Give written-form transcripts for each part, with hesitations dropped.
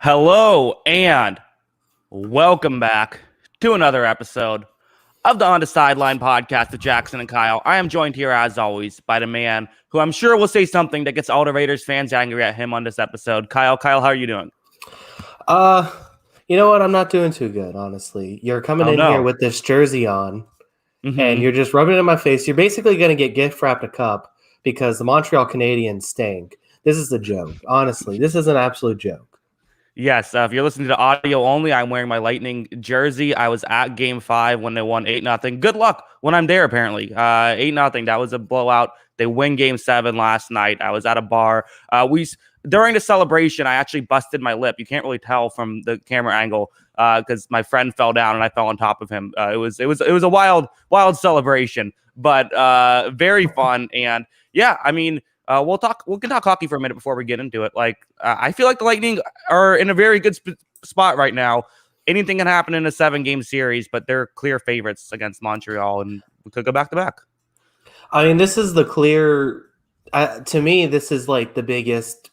Hello and welcome back to another episode of the On the Sideline podcast with Jackson and Kyle. I am joined here, as always, by the man who I'm sure will say something that gets all the Raiders fans angry at him on this episode. Kyle, how are you doing? You know what? I'm not doing too good, honestly. You're coming here with this jersey on, and you're just rubbing it in my face. You're basically going to get gift wrapped a cup because the Montreal Canadiens stink. This is a joke. Honestly, this is an absolute joke. Yes, if you're listening to audio only, I'm wearing my Lightning jersey. I was at Game 5 when they won 8-0. Good luck when I'm there, apparently. 8-0, that was a blowout. They win Game 7 last night. I was at a bar. During the celebration, I actually busted my lip. You can't really tell from the camera angle because my friend fell down and I fell on top of him. It was a wild celebration, but very fun. And yeah, I mean, we can talk hockey for a minute before we get into it. I feel like the Lightning are in a very good spot right now. Anything can happen in a 7-game series, but they're clear favorites against Montreal, and we could go back to back. I mean, this is the clear. To me, this is like the biggest,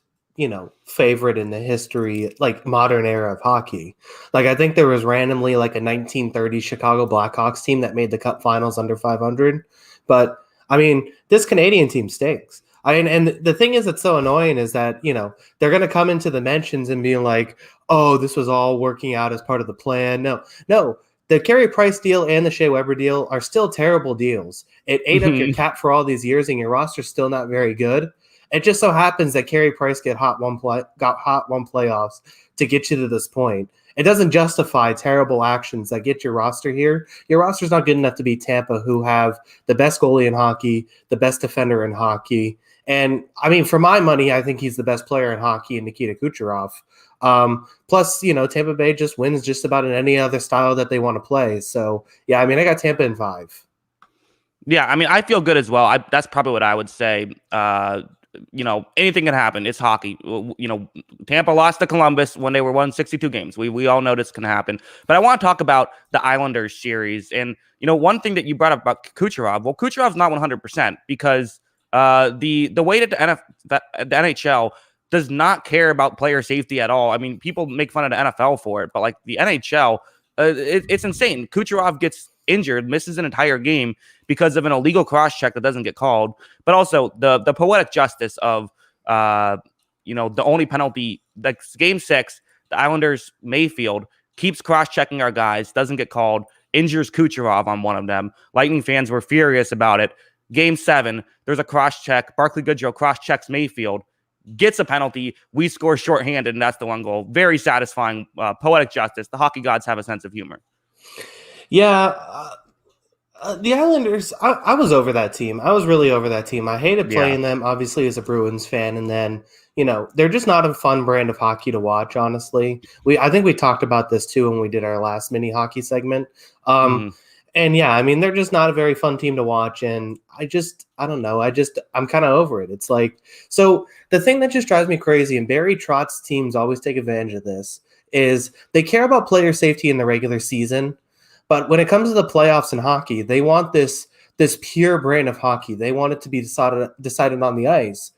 favorite in the history, like modern era of hockey. Like, I think there was randomly like a 1930 Chicago Blackhawks team that made the Cup Finals under 500, but I mean, this Canadian team stinks. And the thing is that's so annoying is that, they're going to come into the mentions and be like, oh, this was all working out as part of the plan. No, the Carey Price deal and the Shea Weber deal are still terrible deals. It ate up your cap for all these years and your roster's still not very good. It just so happens that Carey Price got hot one playoffs to get you to this point. It doesn't justify terrible actions that get your roster here. Your roster's not good enough to beat Tampa, who have the best goalie in hockey, the best defender in hockey. And, I mean, for my money, I think he's the best player in hockey in Nikita Kucherov. Plus, Tampa Bay just wins just about in any other style that they want to play. So, yeah, I mean, I got Tampa in 5. Yeah, I mean, I feel good as well. That's probably what I would say. Anything can happen. It's hockey. Tampa lost to Columbus when they were won 62 games. We all know this can happen. But I want to talk about the Islanders series. And, one thing that you brought up about Kucherov, well, Kucherov's not 100% because the way that the NHL does not care about player safety at all. I mean, people make fun of the NFL for it, but like the NHL, it's insane. Kucherov gets injured, misses an entire game because of an illegal cross check that doesn't get called, but also the poetic justice of the only penalty, like Game 6, the Islanders Mayfield keeps cross checking our guys, doesn't get called, injures Kucherov on one of them. Lightning fans were furious about it. Game 7, there's a cross check. Barclay Goodrow cross checks Mayfield, gets a penalty. We score shorthanded, and that's the one goal. Very satisfying, poetic justice. The hockey gods have a sense of humor. Yeah, the Islanders, I was over that team. I was really over that team. I hated playing them, obviously, as a Bruins fan. And then, they're just not a fun brand of hockey to watch, honestly. I think we talked about this, too, when we did our last mini hockey segment. And yeah, I mean, they're just not a very fun team to watch. And I don't know. I'm kind of over it. It's like, so the thing that just drives me crazy, and Barry Trotz's teams always take advantage of this, is they care about player safety in the regular season. But when it comes to the playoffs in hockey, they want this pure brand of hockey. They want it to be decided on the ice,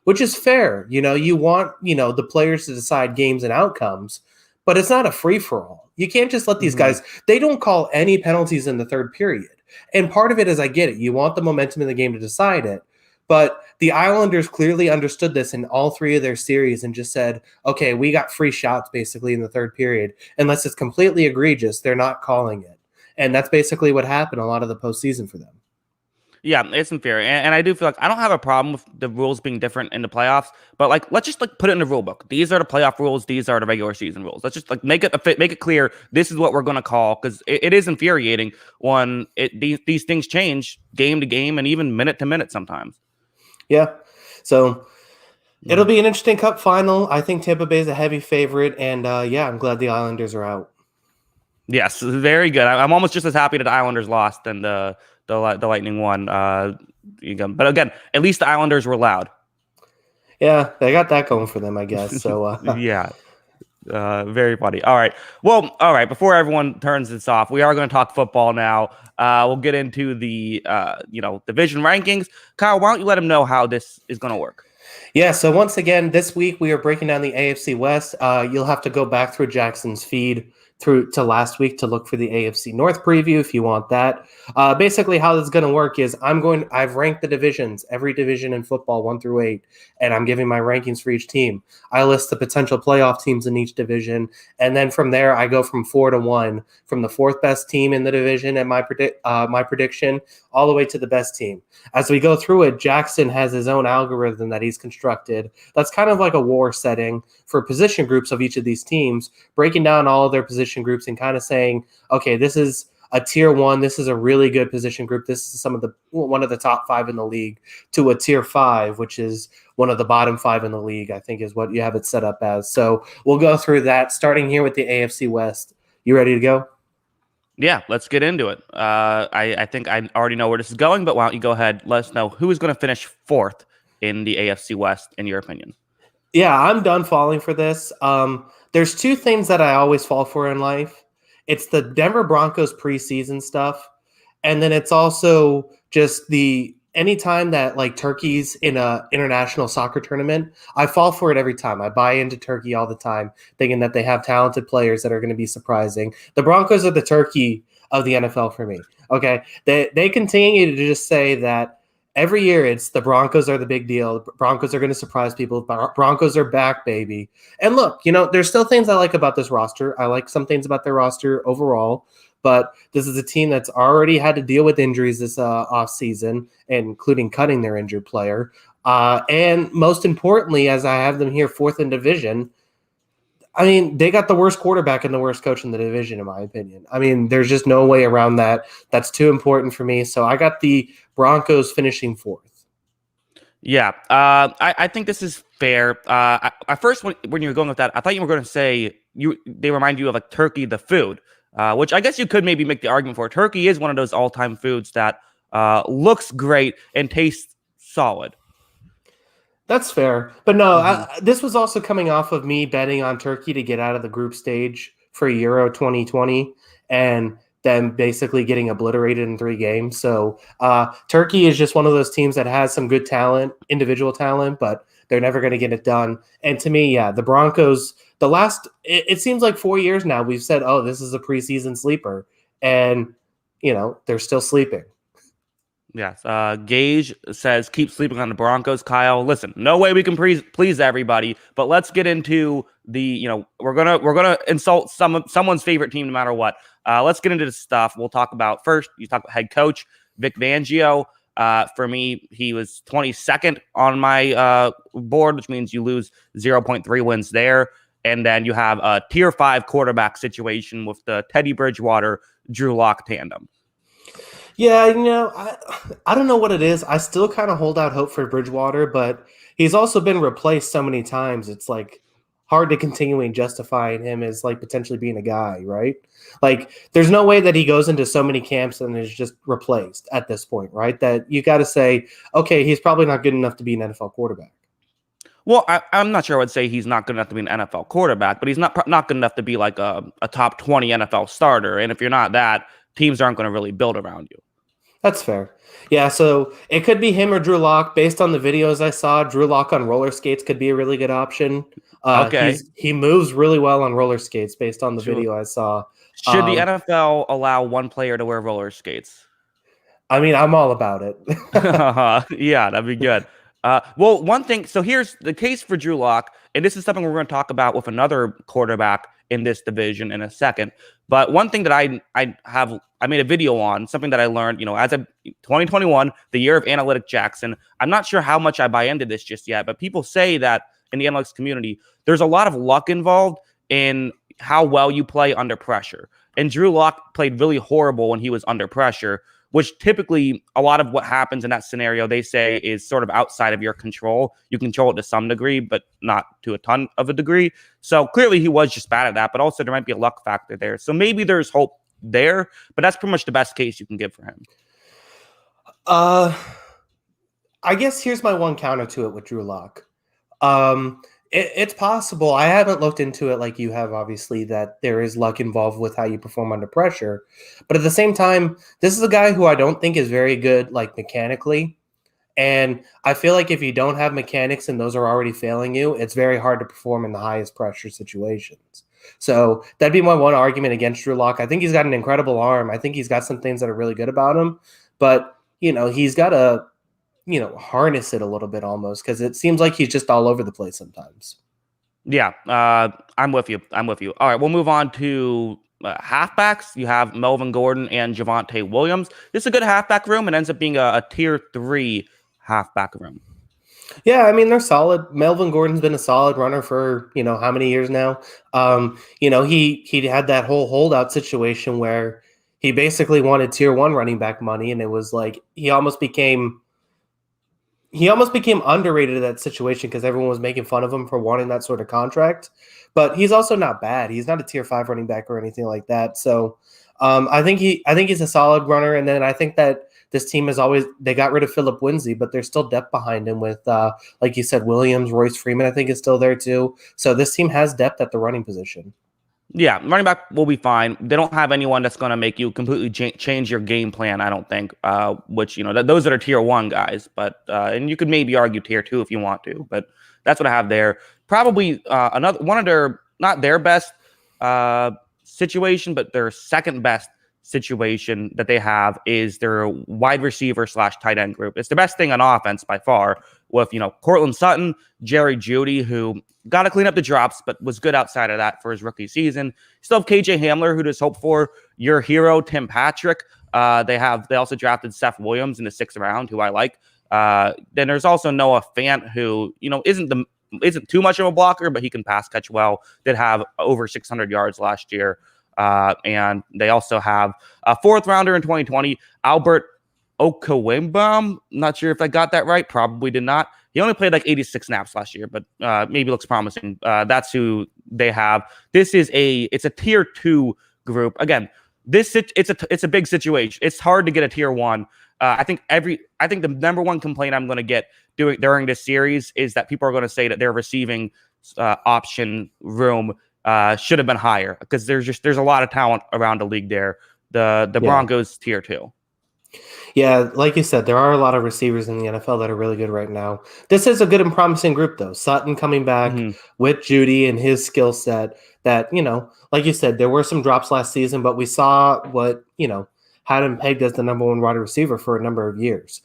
which is fair. You want, the players to decide games and outcomes, but it's not a free-for-all. You can't just let these guys – they don't call any penalties in the third period. And part of it is I get it. You want the momentum in the game to decide it. But the Islanders clearly understood this in all 3 of their series and just said, okay, we got free shots basically in the third period. Unless it's completely egregious, they're not calling it. And that's basically what happened a lot of the postseason for them. Yeah, it's unfair. And I do feel like I don't have a problem with the rules being different in the playoffs, but let's just put it in the rule book. These are the playoff rules. These are the regular season rules. Let's just make it clear. This is what we're going to call, because it is infuriating when these things change game to game and even minute to minute sometimes. Yeah. So it'll be an interesting Cup final. I think Tampa Bay is a heavy favorite, and I'm glad the Islanders are out. Yes, very good. I'm almost just as happy that the Islanders lost than the Lightning won. But again, at least the Islanders were loud. Yeah, they got that going for them, I guess. So yeah. Very funny. All right. Well, all right. Before everyone turns this off, we are going to talk football now. We'll get into the division rankings. Kyle, why don't you let them know how this is going to work? Yeah, so once again, this week we are breaking down the AFC West. You'll have to go back through Jackson's feed through to last week to look for the AFC North preview if you want that. Basically, how this is going to work is I've ranked the divisions, every division in football, 1 through 8, and I'm giving my rankings for each team. I list the potential playoff teams in each division, and then from there, I go from 4 to 1, from the fourth best team in the division and my prediction, all the way to the best team. As we go through it, Jackson has his own algorithm that he's constructed. That's kind of like a war setting for position groups of each of these teams, breaking down all of their position groups and kind of saying, okay, this is a tier 1. This is a really good position group. This is one of the top 5 in the league, to a tier 5, which is one of the bottom 5 in the league, I think is what you have it set up as. So we'll go through that, starting here with the AFC West. You ready to go? Yeah, let's get into it. I think I already know where this is going, but why don't you go ahead? Let us know who is going to finish fourth in the AFC West, in your opinion. Yeah, I'm done falling for this. There's 2 things that I always fall for in life. It's the Denver Broncos preseason stuff, and then it's also just the anytime that like Turkey's in a international soccer tournament, I fall for it every time. I buy into Turkey all the time, thinking that they have talented players that are going to be surprising. The Broncos are the Turkey of the NFL for me. Okay, they continue to just say that every year it's the Broncos are the big deal. Broncos are going to surprise people. Broncos are back, baby. And look, there's still things I like about this roster. I like some things about their roster overall, but this is a team that's already had to deal with injuries this offseason, including cutting their injured player. And most importantly, as I have them here fourth in division, I mean, they got the worst quarterback and the worst coach in the division, in my opinion. I mean, there's just no way around that. That's too important for me. So I got the Broncos finishing fourth. Yeah, I think this is fair. I first, when you were going with that, I thought you were going to say they remind you of like turkey, the food, which I guess you could maybe make the argument for. Turkey is one of those all-time foods that looks great and tastes solid. That's fair. But no, this was also coming off of me betting on Turkey to get out of the group stage for Euro 2020 and then basically getting obliterated in 3 games. So Turkey is just one of those teams that has some good talent, individual talent, but they're never going to get it done. And to me, yeah, the Broncos, it seems like 4 years now, we've said, oh, this is a preseason sleeper. And, they're still sleeping. Yes. Gage says, keep sleeping on the Broncos, Kyle. Listen, no way we can please everybody, but let's get into we're gonna insult someone's favorite team no matter what. Let's get into this stuff. We'll talk about first. You talk about head coach Vic Fangio. For me, he was 22nd on my board, which means you lose 0.3 wins there. And then you have a tier 5 quarterback situation with the Teddy Bridgewater, Drew Lock tandem. Yeah, I don't know what it is. I still kind of hold out hope for Bridgewater, but he's also been replaced so many times. It's like hard to continuing justifying him as like potentially being a guy, right? Like there's no way that he goes into so many camps and is just replaced at this point, right? That you got to say, okay, he's probably not good enough to be an NFL quarterback. Well, I'm not sure I would say he's not good enough to be an NFL quarterback, but he's not good enough to be like a top 20 NFL starter. And if you're not that, teams aren't going to really build around you. That's fair. Yeah, so it could be him or Drew Lock. Based on the videos I saw, Drew Lock on roller skates could be a really good option. Okay. He moves really well on roller skates based on the video I saw. Should the NFL allow one player to wear roller skates? I mean, I'm all about it. Yeah, that'd be good. Well, one thing, so here's the case for Drew Lock, and this is something we're going to talk about with another quarterback in this division in a second. But one thing that I made a video on, something that I learned, as of 2021, the year of analytic Jackson. I'm not sure how much I buy into this just yet, but people say that in the analytics community, there's a lot of luck involved in how well you play under pressure. And Drew Lock played really horrible when he was under pressure, which typically a lot of what happens in that scenario, they say, is sort of outside of your control. You control it to some degree, but not to a ton of a degree. So clearly he was just bad at that, but also there might be a luck factor there. So maybe there's hope there, but that's pretty much the best case you can give for him. I guess here's my one counter to it with Drew Lock. It's possible. I haven't looked into it like you have, obviously, that there is luck involved with how you perform under pressure. But at the same time, this is a guy who I don't think is very good, like mechanically. And I feel like if you don't have mechanics and those are already failing you, it's very hard to perform in the highest pressure situations. So that'd be my one argument against Drew Lock. I think he's got an incredible arm. I think he's got some things that are really good about him, but he's got to, harness it a little bit almost, because it seems like he's just all over the place sometimes. Yeah, I'm with you. I'm with you. All right, we'll move on to halfbacks. You have Melvin Gordon and Javonte Williams. This is a good halfback room. It ends up being a tier 3 halfback room. Yeah, I mean, they're solid. Melvin Gordon's been a solid runner for, how many years now. He had that whole holdout situation where he basically wanted tier 1 running back money, and it was like he almost became underrated in that situation because everyone was making fun of him for wanting that sort of contract. But he's also not bad. He's not a tier 5 running back or anything like that. So I think he's a solid runner. And then I think that this team they got rid of Philip Lindsay, but there's still depth behind him with, like you said, Williams, Royce Freeman, I think is still there too. So this team has depth at the running position. Yeah, running back will be fine. They don't have anyone that's going to make you completely change your game plan, I don't think, which, those that are tier 1 guys. But and you could maybe argue tier 2 if you want to, but that's what I have there. Probably another one of their, not their best situation, but their second best situation that they have is their wide receiver / tight end group. It's the best thing on offense by far with, Cortland Sutton, Jerry Jeudy, who got to clean up the drops, but was good outside of that for his rookie season. Still have KJ Hamler, who just hope for your hero, Tim Patrick. They also drafted Seth Williams in the 6th round, who I like. Then there's also Noah Fant, who, isn't too much of a blocker, but he can pass catch well. Did have over 600 yards last year. And they also have a 4th rounder in 2020, Albert Okwuegbunam. Not sure if I got that right. Probably did not. He only played like 86 snaps last year, but maybe looks promising. That's who they have. It's a tier 2 group. Again, it's a big situation. It's hard to get a tier 1. I think the number one complaint I'm going to get during this series is that people are going to say that their receiving option room should have been higher, because there's a lot of talent around the league there. The Broncos tier 2. Yeah, like you said, there are a lot of receivers in the NFL that are really good right now. This is a good and promising group, though. Sutton coming back with Jeudy and his skill set that, like you said, there were some drops last season, but we saw what, had him pegged as the number 1 wide receiver for a number of years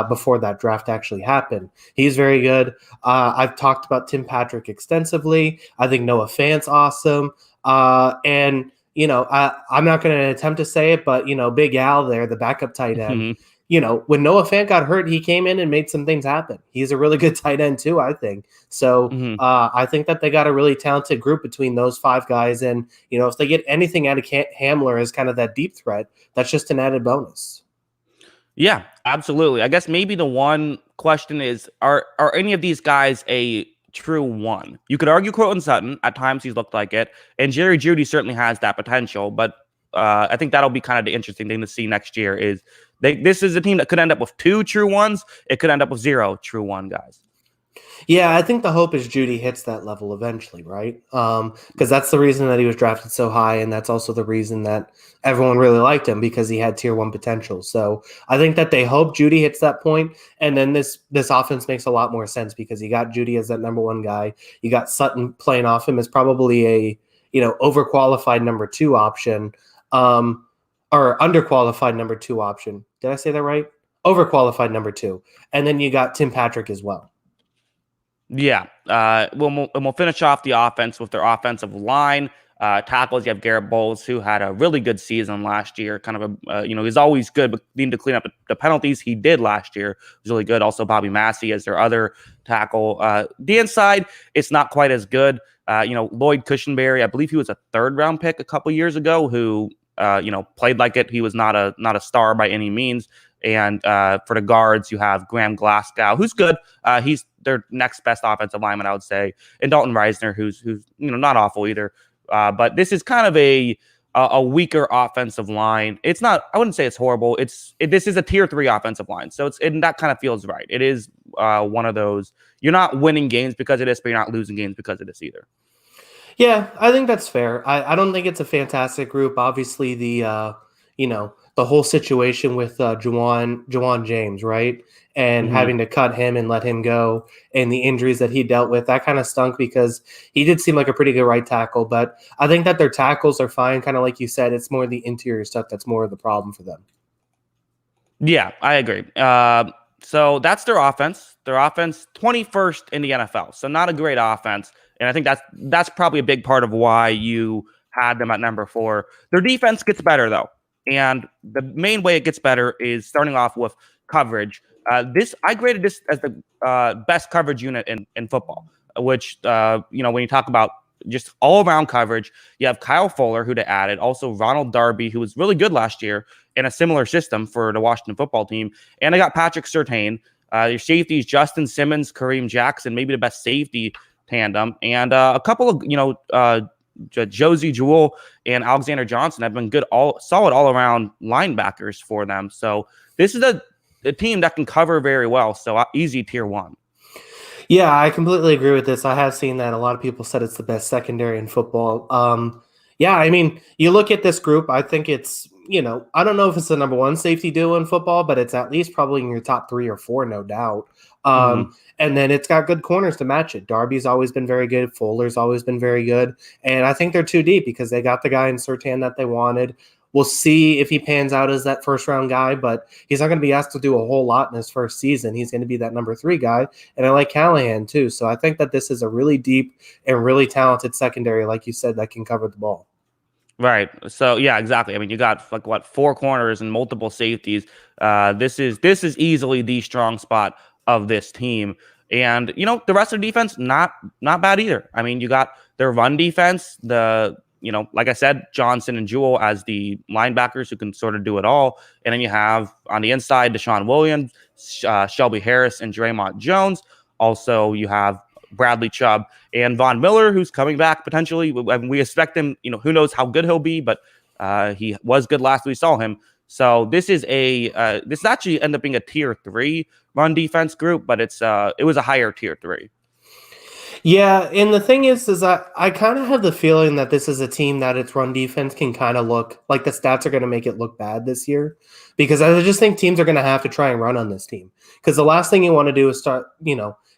before that draft actually happened. He's very good. I've talked about Tim Patrick extensively. I think Noah Fant's awesome. And I'm not going to attempt to say it, but, Big Al there, the backup tight end, when Noah Fant got hurt, he came in and made some things happen. He's a really good tight end too, I think. So I think that they got a really talented group between those 5 guys. And, if they get anything out of Hamler as kind of that deep threat, that's just an added bonus. Yeah, absolutely. I guess maybe the one question is, are any of these guys a true 1? You could argue Cortland Sutton. At times he's looked like it. And Jerry Jeudy certainly has that potential. But I think that'll be kind of the interesting thing to see next year is this is a team that could end up with 2 true 1s. It could end up with 0 true 1 guys. Yeah, I think the hope is Jeudy hits that level eventually, right? Because that's the reason that he was drafted so high, and that's also the reason that everyone really liked him, because he had tier 1 potential. So I think that they hope Jeudy hits that point, and then this offense makes a lot more sense because you got Jeudy as that number 1 guy. You got Sutton playing off him as probably a overqualified number 2 option, or underqualified number 2 option. Did I say that right? Overqualified number 2, and then you got Tim Patrick as well. Yeah. We'll finish off the offense with their offensive line. Tackles, you have Garrett Bowles, who had a really good season last year. Kind of he's always good, but needing to clean up the penalties he did last year was really good. Also, Bobby Massey as their other tackle. The inside, it's not quite as good. Lloyd Cushenberry, I believe he was a 3rd round pick a couple years ago, who played like it. He was not a star by any means. And for the guards, you have Graham Glasgow, who's good. He's their next best offensive lineman, I would say, and Dalton Reisner, who's not awful either. But this is kind of a weaker offensive line. It's not. I wouldn't say it's horrible. This is a tier 3 offensive line, so that kind of feels right. It is one of those. You're not winning games because of this, but you're not losing games because of this either. Yeah, I think that's fair. I don't think it's a fantastic group. Obviously, the the whole situation with Jawan James, right? And Mhm. having to cut him and let him go, and the injuries that he dealt with, that kind of stunk because he did seem like a pretty good right tackle. But I think that their tackles are fine, kind of like you said. It's more the interior stuff that's more of the problem for them. Yeah, I agree. So that's their offense. Their offense, 21st in the NFL. So not a great offense. And I think that's probably a big part of why you had them at number 4. Their defense gets better though. And the main way it gets better is starting off with coverage. This I graded this as the best coverage unit in football, which when you talk about just all around coverage, you have Kyle Fuller, who they added, also Ronald Darby, who was really good last year in a similar system for the Washington football team. And I got Patrick Surtain. Your safeties, Justin Simmons, Kareem Jackson, maybe the best safety tandem. And a couple of, Josie Jewell and Alexander Johnson have been solid all around linebackers for them. So this is a team that can cover very well. So easy tier 1. Yeah, I completely agree with this. I have seen that a lot of people said it's the best secondary in football. Yeah, I mean, you look at this group, I think it's, I don't know if it's the number 1 safety duo in football, but it's at least probably in your top 3 or 4, no doubt. And then it's got good corners to match it. Darby's always been very good. Fuller's always been very good. And I think they're too deep because they got the guy in Surtain that they wanted. We'll see if he pans out as that first round guy, but he's not going to be asked to do a whole lot in his first season. He's going to be that number 3 guy. And I like Callahan too. So I think that this is a really deep and really talented secondary, like you said, that can cover the ball. Right. So yeah, exactly. I mean, you got 4 corners and multiple safeties. This is easily the strong spot of this team. And the rest of the defense not bad either. I mean, you got their run defense, like I said, Johnson and Jewell as the linebackers who can sort of do it all. And then you have on the inside Deshaun Williams, Shelby Harris, and Draymond Jones. Also, you have Bradley Chubb and Von Miller, who's coming back potentially. We expect him, who knows how good he'll be, but he was good last we saw him. So this is this actually ended up being a tier 3 run defense group, but it was a higher tier 3. Yeah, and the thing is I kind of have the feeling that this is a team that its run defense can kind of look like the stats are going to make it look bad this year, because I just think teams are going to have to try and run on this team, because the last thing you want to do is start,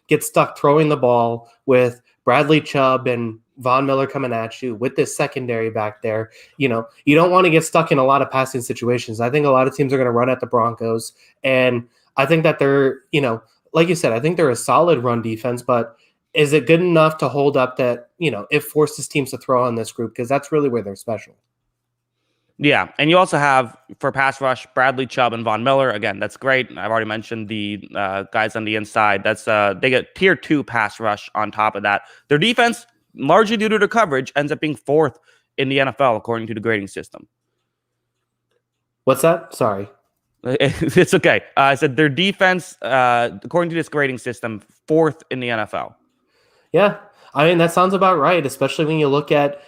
get stuck throwing the ball with Bradley Chubb and Von Miller coming at you with this secondary back there. You don't want to get stuck in a lot of passing situations. I think a lot of teams are going to run at the Broncos, and I think that they're, like you said, I think they're a solid run defense, but is it good enough to hold up that, it forces teams to throw on this group? Because that's really where they're special. Yeah, and you also have, for pass rush, Bradley Chubb and Von Miller. Again, that's great. I've already mentioned the guys on the inside. That's they get tier 2 pass rush on top of that. Their defense, largely due to their coverage, ends up being 4th in the NFL according to the grading system. What's that? Sorry. It's okay. I said their defense, according to this grading system, 4th in the NFL. Yeah, I mean, that sounds about right, especially when you look at,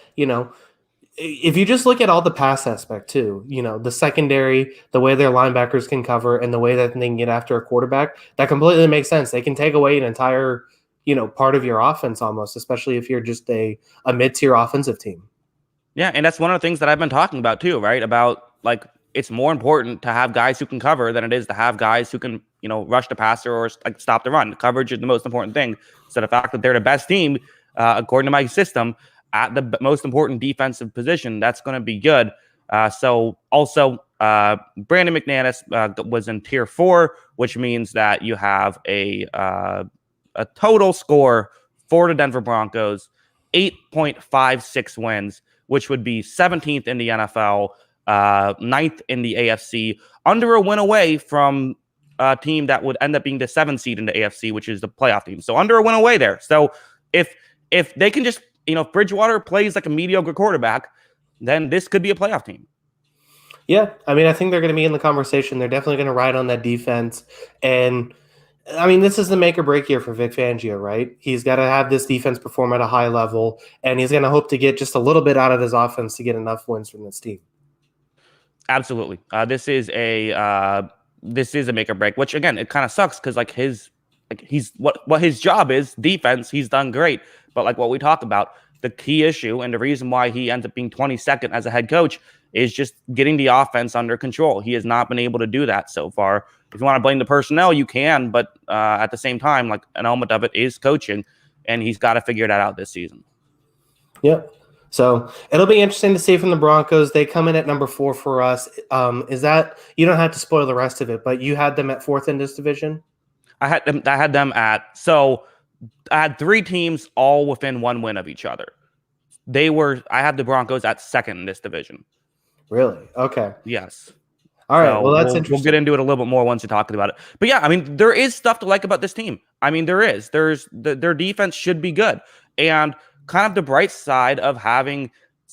if you just look at all the pass aspect too, the secondary, the way their linebackers can cover, and the way that they can get after a quarterback, that completely makes sense. They can take away an entire, part of your offense almost, especially if you're just a mid-tier offensive team. Yeah, and that's one of the things that I've been talking about too, right? About it's more important to have guys who can cover than it is to have guys who can, rush the passer or stop the run. Coverage is the most important thing. So the fact that they're the best team, according to my system, at the most important defensive position, that's going to be good. So also, Brandon McManus was in tier 4, which means that you have a total score for the Denver Broncos, 8.56 wins, which would be 17th in the NFL, 9th in the AFC, under a win away from a team that would end up being the 7th seed in the AFC, which is the playoff team. So under a win away there. So if they can just, if Bridgewater plays like a mediocre quarterback, then this could be a playoff team. Yeah, I mean, I think they're going to be in the conversation. They're definitely going to ride on that defense. And I mean, this is the make or break year for Vic Fangio, right? He's got to have this defense perform at a high level, and he's going to hope to get just a little bit out of his offense to get enough wins from this team. Absolutely. This is a make or break, which again, it kind of sucks because he's what his job is defense. He's done great, but like what we talked about, the key issue and the reason why he ends up being 22nd as a head coach is just getting the offense under control. He has not been able to do that so far. If you want to blame the personnel, you can, but at the same time, like an element of it is coaching, and he's got to figure that out this season. Yep. So it'll be interesting to see from the Broncos. They come in at number 4 for us. Is that, you don't have to spoil the rest of it, but you had them at 4th in this division? I had them at, so I had 3 teams all within 1 win of each other. I had the Broncos at 2nd in this division. Really? Okay. Yes. All right. So well, that's interesting. We'll get into it a little bit more once you're talking about it. But yeah, I mean, there is stuff to like about this team. I mean, there is. Their defense should be good. And kind of the bright side of having,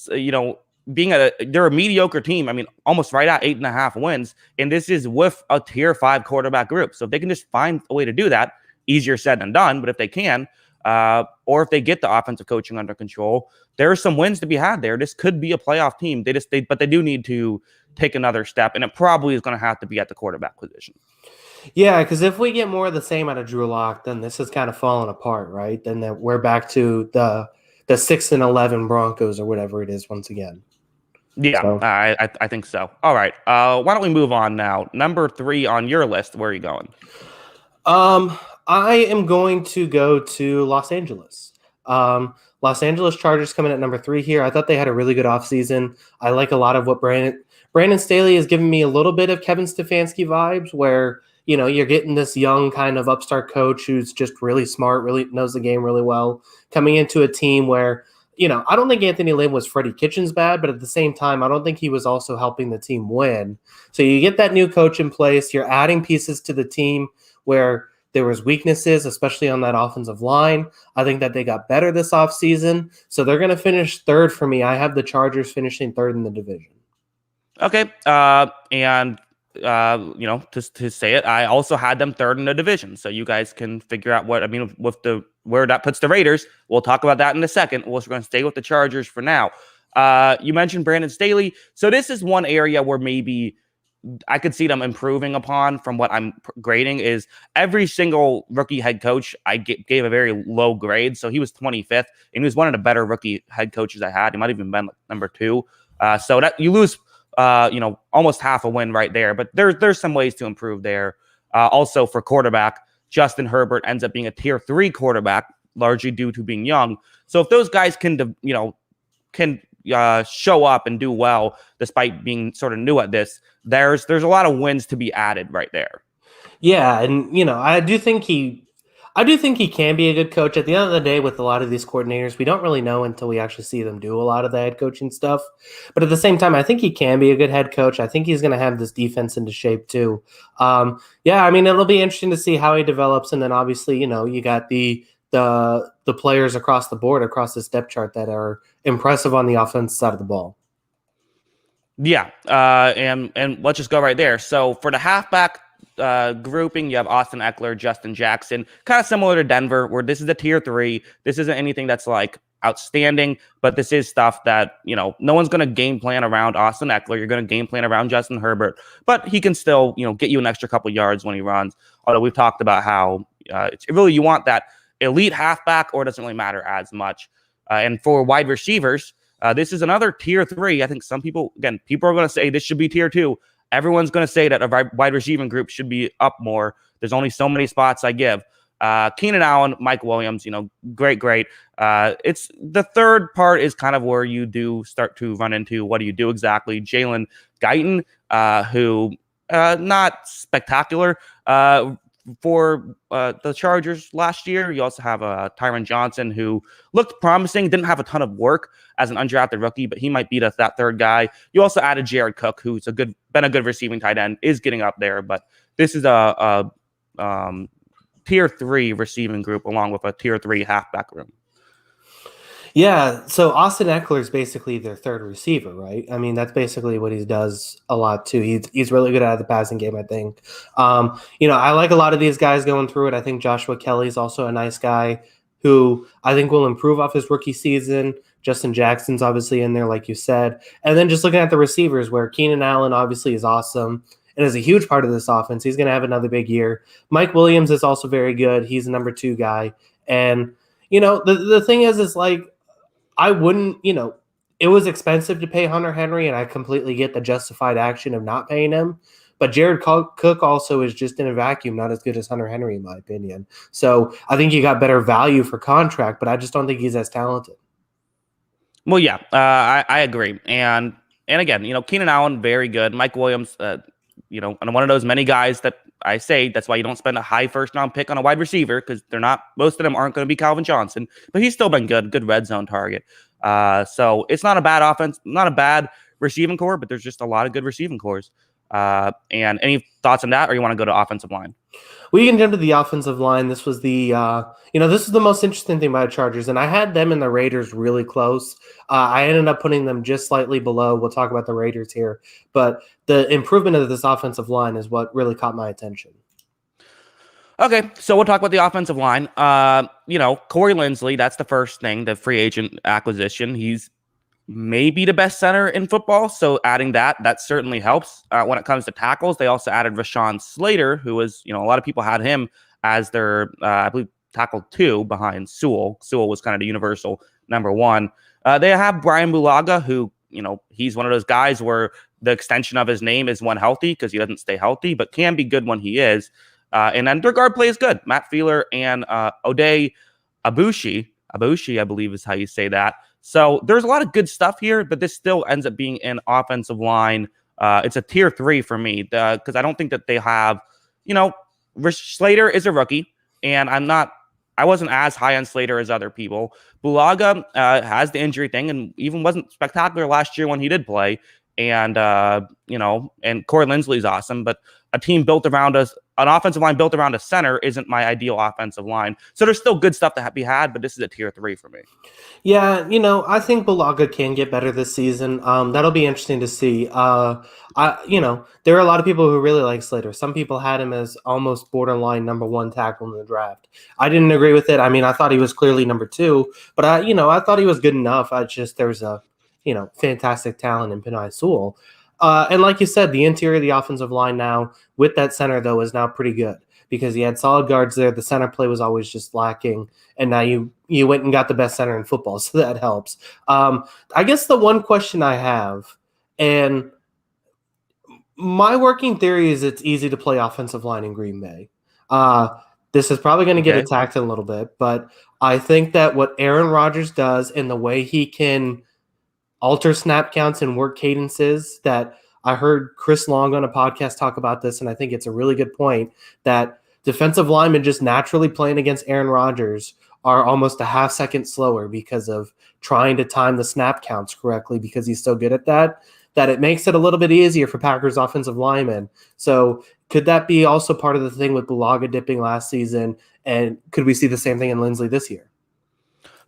they're a mediocre team. I mean, almost right at 8.5 wins. And this is with a tier 5 quarterback group. So if they can just find a way to do that, easier said than done. But if they can, or if they get the offensive coaching under control, there are some wins to be had there. This could be a playoff team. But they do need to take another step, and it probably is going to have to be at the quarterback position. Yeah, because if we get more of the same out of Drew Lock, then this is kind of falling apart, right? Then we're back to the 6-11 Broncos or whatever it is once again. Yeah, so. I think so. All right, why don't we move on now? Number 3 on your list. Where are you going? I am going to go to Los Angeles. Los Angeles Chargers coming at number 3 here. I thought they had a really good offseason. I like a lot of what Brandon Staley has given me a little bit of Kevin Stefanski vibes where, you're getting this young kind of upstart coach who's just really smart, really knows the game really well, coming into a team where, I don't think Anthony Lynn was Freddie Kitchens bad, but at the same time, I don't think he was also helping the team win. So you get that new coach in place. You're adding pieces to the team where there was weaknesses, especially on that offensive line. I think that they got better this offseason. So they're going to finish 3rd for me. I have the Chargers finishing 3rd in the division. Okay. To say it, I also had them 3rd in the division. So you guys can figure out where that puts the Raiders. We'll talk about that in a second. We're going to stay with the Chargers for now. You mentioned Brandon Staley. So this is one area where maybe I could see them improving upon from what I'm grading is every single rookie head coach I gave a very low grade. So he was 25th, and he was one of the better rookie head coaches I had. He might have even been number 2. So that you lose, almost half a win right there. But there's some ways to improve there. Also for quarterback, Justin Herbert ends up being a tier 3 quarterback, largely due to being young. So if those guys can show up and do well despite being sort of new at this, there's a lot of wins to be added right there. Yeah, and I do think he can be a good coach. At the end of the day, with a lot of these coordinators, we don't really know until we actually see them do a lot of the head coaching stuff. But at the same time, I think he can be a good head coach. I think he's going to have this defense into shape too. It'll be interesting to see how he develops. And then obviously, you got the players across the board, across this depth chart that are impressive on the offensive side of the ball. Yeah, and let's just go right there. So for the halfback grouping, you have Austin Eckler, Justin Jackson, kind of similar to Denver, where this is a tier 3. This isn't anything that's like outstanding, but this is stuff that, no one's going to game plan around Austin Eckler. You're going to game plan around Justin Herbert, but he can still, get you an extra couple yards when he runs. Although we've talked about how it's really, you want that elite halfback, or it doesn't really matter as much. And for wide receivers, this is another tier 3. I think some people are going to say this should be tier 2. Everyone's going to say that a wide receiving group should be up more. There's only so many spots I give. Keenan Allen, Mike Williams, great. It's the third part is kind of where you do start to run into what do you do exactly. Jalen Guyton, who not spectacular for the Chargers last year. You also have Tyron Johnson, who looked promising, didn't have a ton of work as an undrafted rookie, but he might beat us that third guy. You also added Jared Cook, who's been a good receiving tight end, is getting up there, but this is a tier 3 receiving group along with a tier 3 halfback room. Yeah, so Austin Eckler is basically their third receiver, right? I mean, that's basically what he does a lot too. He's really good at the passing game, I think. I like a lot of these guys going through it. I think Joshua Kelly's also a nice guy who I think will improve off his rookie season. Justin Jackson's obviously in there, like you said. And then just looking at the receivers, where Keenan Allen obviously is awesome and is a huge part of this offense. He's going to have another big year. Mike Williams is also very good. He's a number 2 guy. And, the thing is like, I wouldn't, it was expensive to pay Hunter Henry, and I completely get the justified action of not paying him. But Jared Cook also is just in a vacuum, not as good as Hunter Henry, in my opinion. So I think he got better value for contract, but I just don't think he's as talented. Well, yeah, I agree. And again, Keenan Allen, very good. Mike Williams, and one of those many guys that I say that's why you don't spend a high first round pick on a wide receiver, because most of them aren't going to be Calvin Johnson, but he's still been good red zone target. So it's not a bad offense, not a bad receiving core, but there's just a lot of good receiving cores. And any thoughts on that, or you want to go to offensive line? We can jump to the offensive line. This was this is the most interesting thing about Chargers, and I had them and the Raiders really close. I ended up putting them just slightly below. We'll talk about the Raiders here, but the improvement of this offensive line is what really caught my attention. Okay, so we'll talk about the offensive line. Corey Linsley, that's the first thing, the free agent acquisition. He's maybe the best center in football, so adding that certainly helps. When it comes to tackles, they also added Rashawn Slater, who was, a lot of people had him as their, I believe, tackle 2 behind Sewell. Sewell was kind of the universal number 1. They have Brian Bulaga, who, he's one of those guys where the extension of his name is when healthy, because he doesn't stay healthy, but can be good when he is. And then their guard play is good. Matt Feeler and Ode Abushi, I believe is how you say that. So there's a lot of good stuff here, but this still ends up being an offensive line. It's a tier 3 for me, because I don't think that they have, Slater is a rookie, and I wasn't as high on Slater as other people. Bulaga has the injury thing and even wasn't spectacular last year when he did play. And, and Corey Linsley's awesome, but a team built around us, an offensive line built around a center isn't my ideal offensive line. So there's still good stuff to be had, but this is a tier 3 for me. Yeah, I think Bulaga can get better this season. That'll be interesting to see. There are a lot of people who really like Slater. Some people had him as almost borderline number 1 tackle in the draft. I didn't agree with it. I mean, I thought he was clearly number 2, but I thought he was good enough. There's a, fantastic talent in Penei Sewell. And like you said, the interior of the offensive line now with that center, though, is now pretty good because he had solid guards there. The center play was always just lacking. And now you went and got the best center in football, so that helps. I guess the one question I have, and my working theory is it's easy to play offensive line in Green Bay. This is probably going to get attacked in a little bit, but I think that what Aaron Rodgers does and the way he can alter snap counts and work cadences, that I heard Chris Long on a podcast talk about this, and I think it's a really good point, that defensive linemen just naturally playing against Aaron Rodgers are almost a half second slower because of trying to time the snap counts correctly, because he's so good at that it makes it a little bit easier for Packers offensive linemen. So could that be also part of the thing with Bulaga dipping last season? And could we see the same thing in Linsley this year?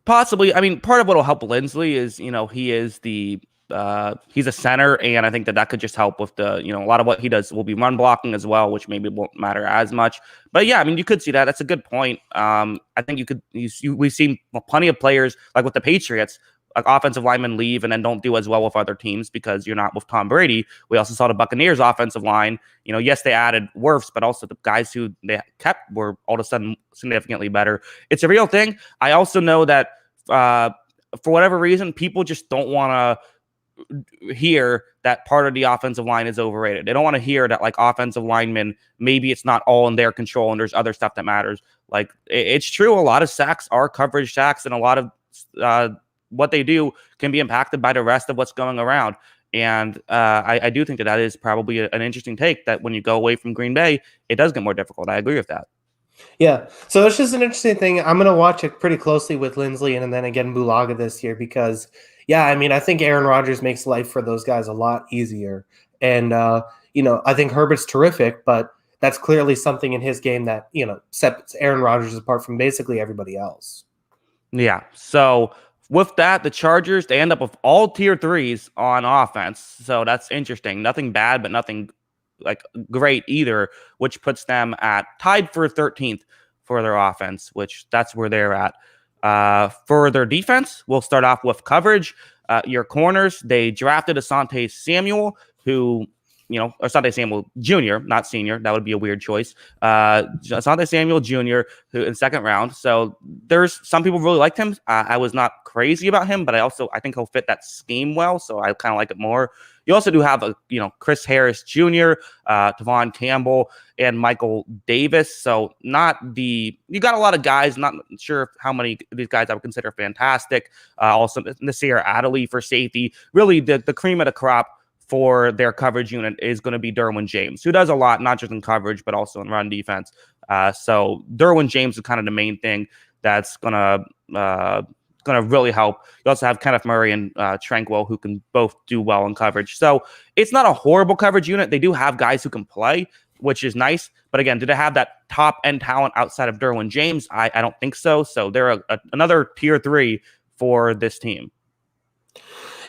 Possibly. I mean, part of what will help Linsley is, he is he's a center, and I think that could just help with a lot of what he does will be run blocking as well, which maybe won't matter as much. But yeah, I mean, you could see that. That's a good point. I think we've seen plenty of players, like with the Patriots, like offensive linemen leave and then don't do as well with other teams because you're not with Tom Brady. We also saw the Buccaneers offensive line. Yes, they added Wirfs, but also the guys who they kept were all of a sudden significantly better. It's a real thing. I also know that for whatever reason, people just don't want to hear that part of the offensive line is overrated. They don't want to hear that, like, offensive linemen, maybe it's not all in their control and there's other stuff that matters. Like, it's true. A lot of sacks are coverage sacks, and a lot of what they do can be impacted by the rest of what's going around. And I do think that is probably an interesting take, that when you go away from Green Bay, it does get more difficult. I agree with that. Yeah, so it's just an interesting thing. I'm going to watch it pretty closely with Linsley and then again Bulaga this year because, yeah, I mean, I think Aaron Rodgers makes life for those guys a lot easier. And, I think Herbert's terrific, but that's clearly something in his game that, sets Aaron Rodgers apart from basically everybody else. Yeah, so with that, the Chargers, they end up with all tier 3s on offense. So that's interesting. Nothing bad, but nothing like great either, which puts them at tied for 13th for their offense, which that's where they're at. For their defense, we'll start off with coverage. Your corners, they drafted Asante Samuel, who Asante Samuel Jr., not senior. That would be a weird choice. Asante Samuel Jr., who in second round. So there's some people really liked him. I was not crazy about him, but I think he'll fit that scheme well. So I kind of like it more. You also do have Chris Harris Jr., Tavon Campbell, and Michael Davis. So you got a lot of guys. Not sure how many of these guys I would consider fantastic. Also Nasir Adderley for safety. Really the cream of the crop for their coverage unit is going to be Derwin James, who does a lot, not just in coverage, but also in run defense. So Derwin James is kind of the main thing that's going to really help. You also have Kenneth Murray and Tranquil, who can both do well in coverage. So it's not a horrible coverage unit. They do have guys who can play, which is nice. But again, do they have that top end talent outside of Derwin James? I don't think so. So they're another tier 3 for this team.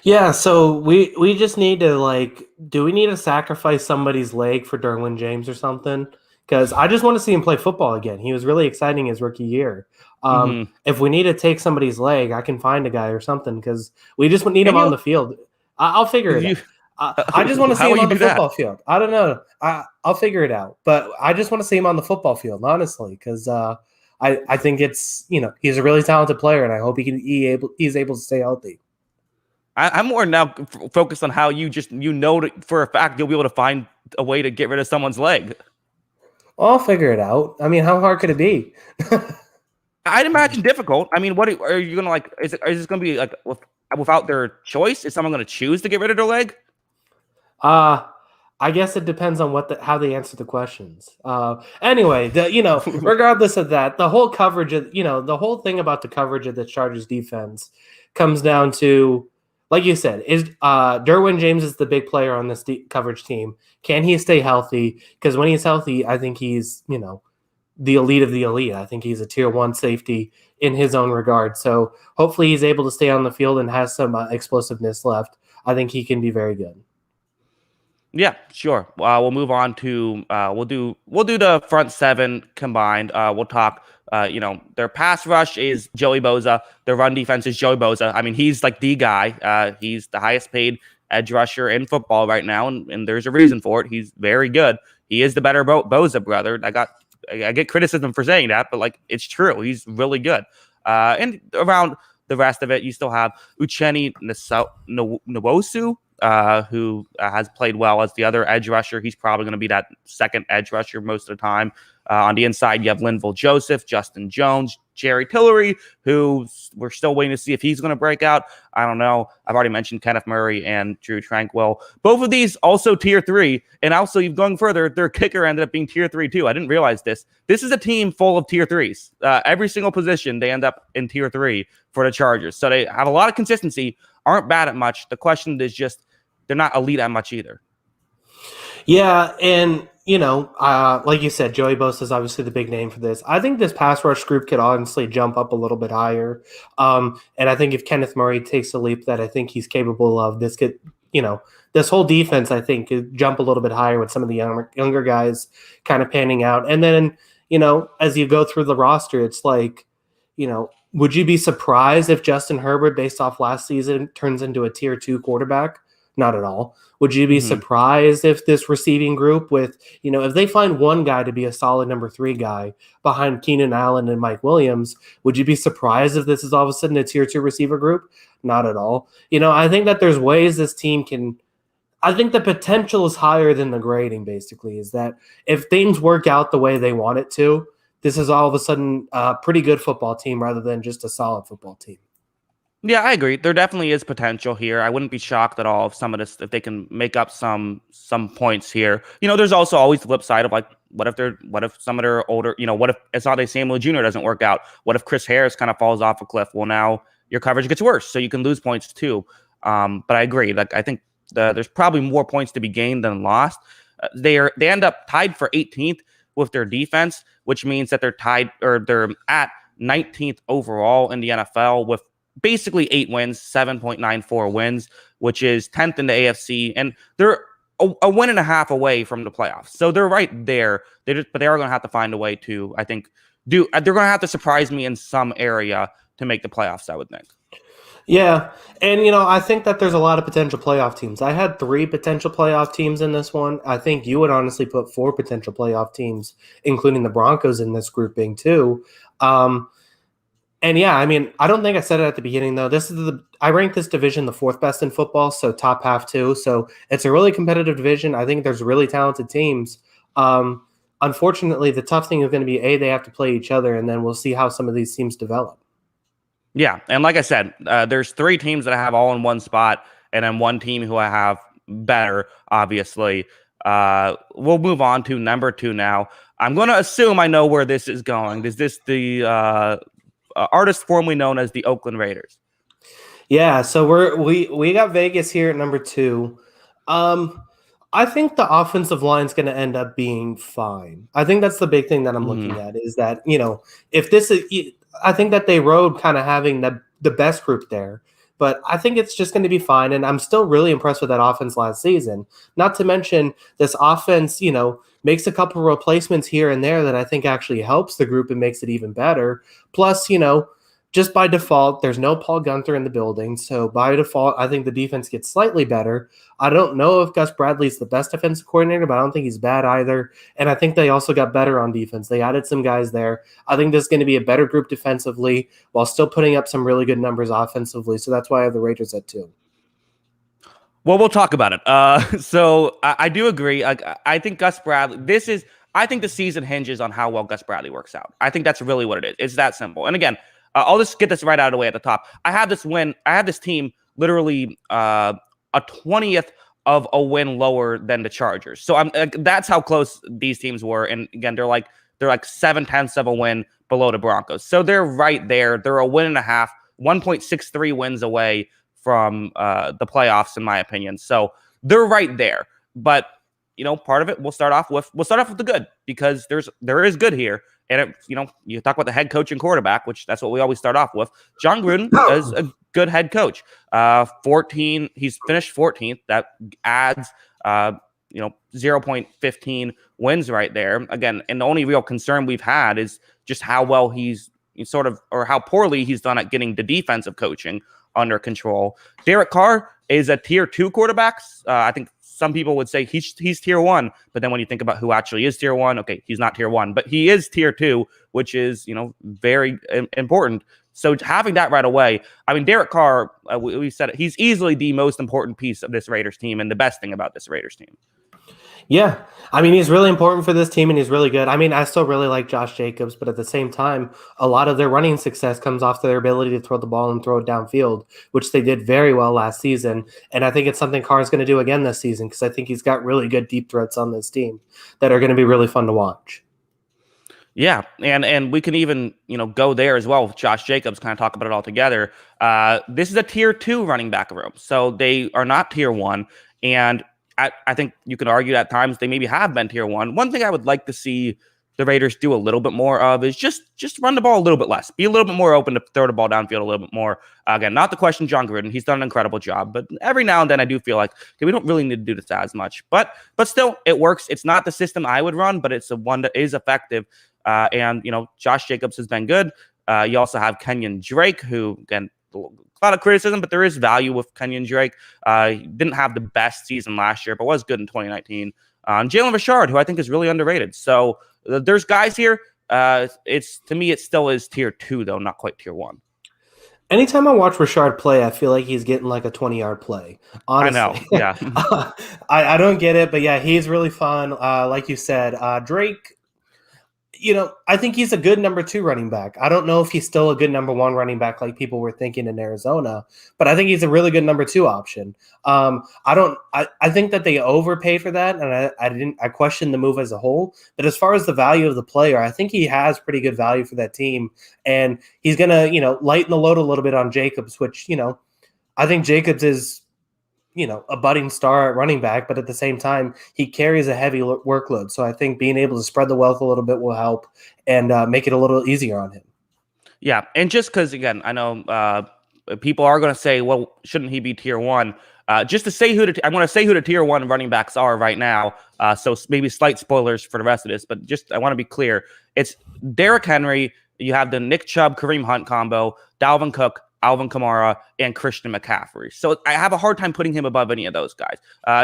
Yeah, so we just need to do we need to sacrifice somebody's leg for Derwin James or something? Because I just want to see him play football again. He was really exciting his rookie year. If we need to take somebody's leg, I can find a guy or something because we just need him on the field. I'll figure it out. I just want to see him on the football field. I don't know. I'll figure it out. But I just want to see him on the football field, honestly, because I think it's he's a really talented player, and I hope he's able to stay healthy. I'm more now focused on how you for a fact you'll be able to find a way to get rid of someone's leg. Well, I'll figure it out. I mean, how hard could it be? I'd imagine difficult. I mean, what are you going to like? Is this going to be like without their choice? Is someone going to choose to get rid of their leg? I guess it depends on how they answer the questions. Anyway, regardless of that, the whole coverage of the whole thing about the coverage of the Chargers defense comes down to, like you said, is Derwin James is the big player on this coverage team. Can he stay healthy? Because when he's healthy, I think he's the elite of the elite. I think he's a tier 1 safety in his own regard. So hopefully he's able to stay on the field and has some explosiveness left. I think he can be very good. Yeah, sure. We'll move on to we'll do the front 7 combined. We'll talk. Their pass rush is Joey Bosa. Their run defense is Joey Bosa. I mean, he's like the guy. He's the highest paid edge rusher in football right now, and there's a reason for it. He's very good. He is the better Bosa brother. I get criticism for saying that, but it's true. He's really good. And around the rest of it, you still have Uchenna Nwosu, who has played well as the other edge rusher. He's probably going to be that second edge rusher most of the time. On the inside, you have Linval Joseph, Justin Jones, Jerry Tillery, who we're still waiting to see if he's going to break out. I don't know. I've already mentioned Kenneth Murray and Drew Tranquil. Both of these also tier 3. And also, going further, their kicker ended up being tier 3 too. I didn't realize this. This is a team full of tier 3s. Every single position, they end up in tier 3 for the Chargers. So they have a lot of consistency, aren't bad at much. The question is just they're not elite at much either. Yeah, and like you said, Joey Bosa is obviously the big name for this. I think this pass rush group could honestly jump up a little bit higher. And I think if Kenneth Murray takes the leap that I think he's capable of, this whole defense, I think, could jump a little bit higher with some of the younger guys kind of panning out. And then, as you go through the roster, it's would you be surprised if Justin Herbert, based off last season, turns into a tier 2 quarterback? Not at all. Would you be surprised if this receiving group if they find one guy to be a solid number 3 guy behind Keenan Allen and Mike Williams, would you be surprised if this is all of a sudden a tier 2 receiver group? Not at all. I think that there's ways this team can – I think the potential is higher than the grading, basically, is that if things work out the way they want it to, this is all of a sudden a pretty good football team rather than just a solid football team. Yeah, I agree. There definitely is potential here. I wouldn't be shocked at all if they can make up some points here. There's also always the flip side of what if some of their older, what if Asante Samuel Jr. doesn't work out? What if Chris Harris kind of falls off a cliff? Well, now your coverage gets worse, so you can lose points too. But I agree. I think there's probably more points to be gained than lost. They end up tied for 18th with their defense, which means that they're at 19th overall in the NFL with basically 8 wins, 7.94 wins, which is 10th in the AFC, and they're a win and a half away from the playoffs. So they're right there. But they are going to have to find a way to, I think, they're going to have to surprise me in some area to make the playoffs, I would think. Yeah. And, I think that there's a lot of potential playoff teams. I had 3 potential playoff teams in this one. I think you would honestly put 4 potential playoff teams, including the Broncos in this grouping too. Um, and yeah, I mean, I don't think I said it at the beginning though. I rank this division the 4th best in football, so top half too. So it's a really competitive division. I think there's really talented teams. Um, Unfortunately, the tough thing is going to be they have to play each other, and then we'll see how some of these teams develop. Yeah, and like I said, there's 3 teams that I have all in one spot, and then 1 team who I have better, obviously. We'll move on to number 2 now. I'm going to assume I know where this is going. Is this the artist formerly known as the Oakland Raiders? Yeah, so we got Vegas here at number 2. I think the offensive line is going to end up being fine. I think that's the big thing that I'm looking at is that, if this is, I think that they rode kind of having the best group there, but I think it's just going to be fine. And I'm still really impressed with that offense last season. Not to mention this offense, makes a couple of replacements here and there that I think actually helps the group and makes it even better. Plus, just by default, there's no Paul Gunther in the building. So by default, I think the defense gets slightly better. I don't know if Gus Bradley's the best defensive coordinator, but I don't think he's bad either. And I think they also got better on defense. They added some guys there. I think this is going to be a better group defensively while still putting up some really good numbers offensively. So that's why I have the Raiders at 2. Well, we'll talk about it. So I do agree. I think Gus Bradley, I think the season hinges on how well Gus Bradley works out. I think that's really what it is. It's that simple. And again, I'll just get this right out of the way at the top. I had this team literally a 20th of a win lower than the Chargers. So that's how close these teams were. And again, they're like 7/10 of a win below the Broncos. So they're right there. They're a win and a half, 1.63 wins away from the playoffs, in my opinion. So they're right there. But part of it we'll start off with the good, because there is good here. And you talk about the head coach and quarterback, which that's what we always start off with. John Gruden is a good head coach. 14, he's finished 14th. That adds 0.15 wins right there. Again, and the only real concern we've had is just how well or how poorly he's done at getting the defensive coaching under control. Derek Carr is a tier 2 quarterback. I think some people would say he's tier 1, but then when you think about who actually is tier 1, okay, he's not tier 1, but he is tier 2, which is, very important. So having that right away, I mean, Derek Carr, we said it, he's easily the most important piece of this Raiders team and the best thing about this Raiders team. Yeah. I mean, he's really important for this team and he's really good. I mean, I still really like Josh Jacobs, but at the same time, a lot of their running success comes off their ability to throw the ball and throw it downfield, which they did very well last season. And I think it's something Carr's going to do again this season, because I think he's got really good deep threats on this team that are going to be really fun to watch. Yeah, and we can even go there as well with Josh Jacobs, kind of talk about it all together. This is a tier 2 running back room, so they are not tier 1, and I think you could argue at times they maybe have been tier 1. One thing I would like to see the Raiders do a little bit more of is just run the ball a little bit less. Be a little bit more open to throw the ball downfield a little bit more. Again, not to question John Gruden. He's done an incredible job. But every now and then I do feel like, okay, we don't really need to do this as much. But still, it works. It's not the system I would run, but it's the one that is effective. And Josh Jacobs has been good. You also have Kenyon Drake, who, again, a lot of criticism, but there is value with Kenyon Drake. He didn't have the best season last year, but was good in 2019. And Jalen Richard, who I think is really underrated. So there's guys here. To me, it still is tier 2, though, not quite tier 1. Anytime I watch Richard play, I feel like he's getting like a 20-yard play. Honestly. I know, yeah. I don't get it, but yeah, he's really fun. Like you said, Drake, I think he's a good number 2 running back. I don't know if he's still a good number 1 running back like people were thinking in Arizona, but I think he's a really good number 2 option. I think that they overpay for that, and I question the move as a whole. But as far as the value of the player, I think he has pretty good value for that team, and he's gonna lighten the load a little bit on Jacobs, which I think Jacobs is a budding star at running back, but at the same time, he carries a heavy workload. So I think being able to spread the wealth a little bit will help and make it a little easier on him. Yeah, and just because, again, I know people are going to say, well, shouldn't he be tier 1? Just to say I'm going to say who the tier 1 running backs are right now. So maybe slight spoilers for the rest of this, but just I want to be clear. It's Derrick Henry. You have the Nick Chubb, Kareem Hunt combo, Dalvin Cook, Alvin Kamara, and Christian McCaffrey. So I have a hard time putting him above any of those guys.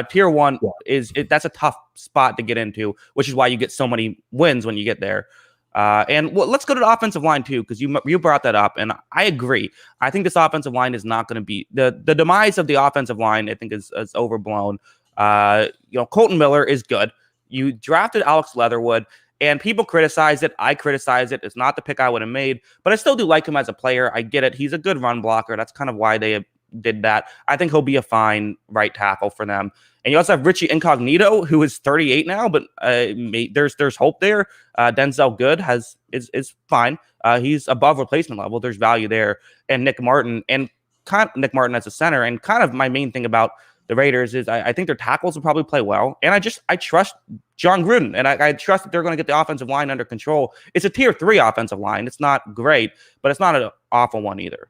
Tier one that's a tough spot to get into, which is why you get so many wins when you get there. Let's go to the offensive line too, because you brought that up, and I agree. I think this offensive line is not going to be the demise of the offensive line. I think is overblown. Colton Miller is good. You drafted Alex Leatherwood. And people criticize it. I criticize it. It's not the pick I would have made, but I still do like him as a player. I get it. He's a good run blocker. That's kind of why they did that. I think he'll be a fine right tackle for them. And you also have Richie Incognito, who is 38 now, but there's hope there. Denzel Good is fine. He's above replacement level. There's value there. And Nick Martin as a center. And kind of my main thing about the Raiders is I think their tackles will probably play well. And I trust John Gruden, and I trust that they're going to get the offensive line under control. It's a tier 3 offensive line. It's not great, but it's not an awful one either.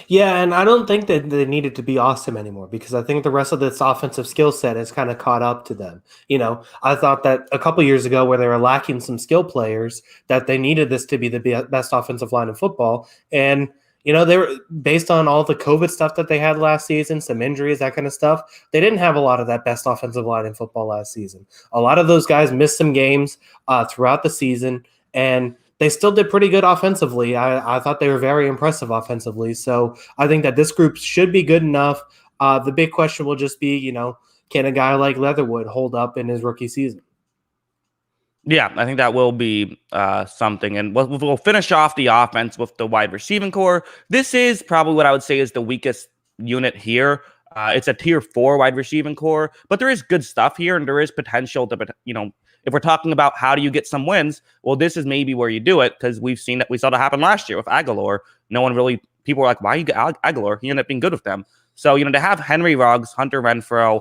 Yeah, and I don't think that they needed to be awesome anymore, because I think the rest of this offensive skill set has kind of caught up to them. I thought that a couple years ago, where they were lacking some skill players, that they needed this to be the best offensive line in football. And they were, based on all the COVID stuff that they had last season, some injuries, that kind of stuff, they didn't have a lot of that best offensive line in football last season. A lot of those guys missed some games throughout the season, and they still did pretty good offensively. I thought they were very impressive offensively. So I think that this group should be good enough. The big question will just be, can a guy like Leatherwood hold up in his rookie season? Yeah, I think that will be something. And we'll finish off the offense with the wide receiving core. This is probably what I would say is the weakest unit here. It's a tier 4 wide receiving core, but there is good stuff here, and there is potential to, if we're talking about how do you get some wins, well, this is maybe where you do it, because we saw that happen last year with Aguilar. People were like, why you get Aguilar? He ended up being good with them. So, to have Henry Ruggs, Hunter Renfrow,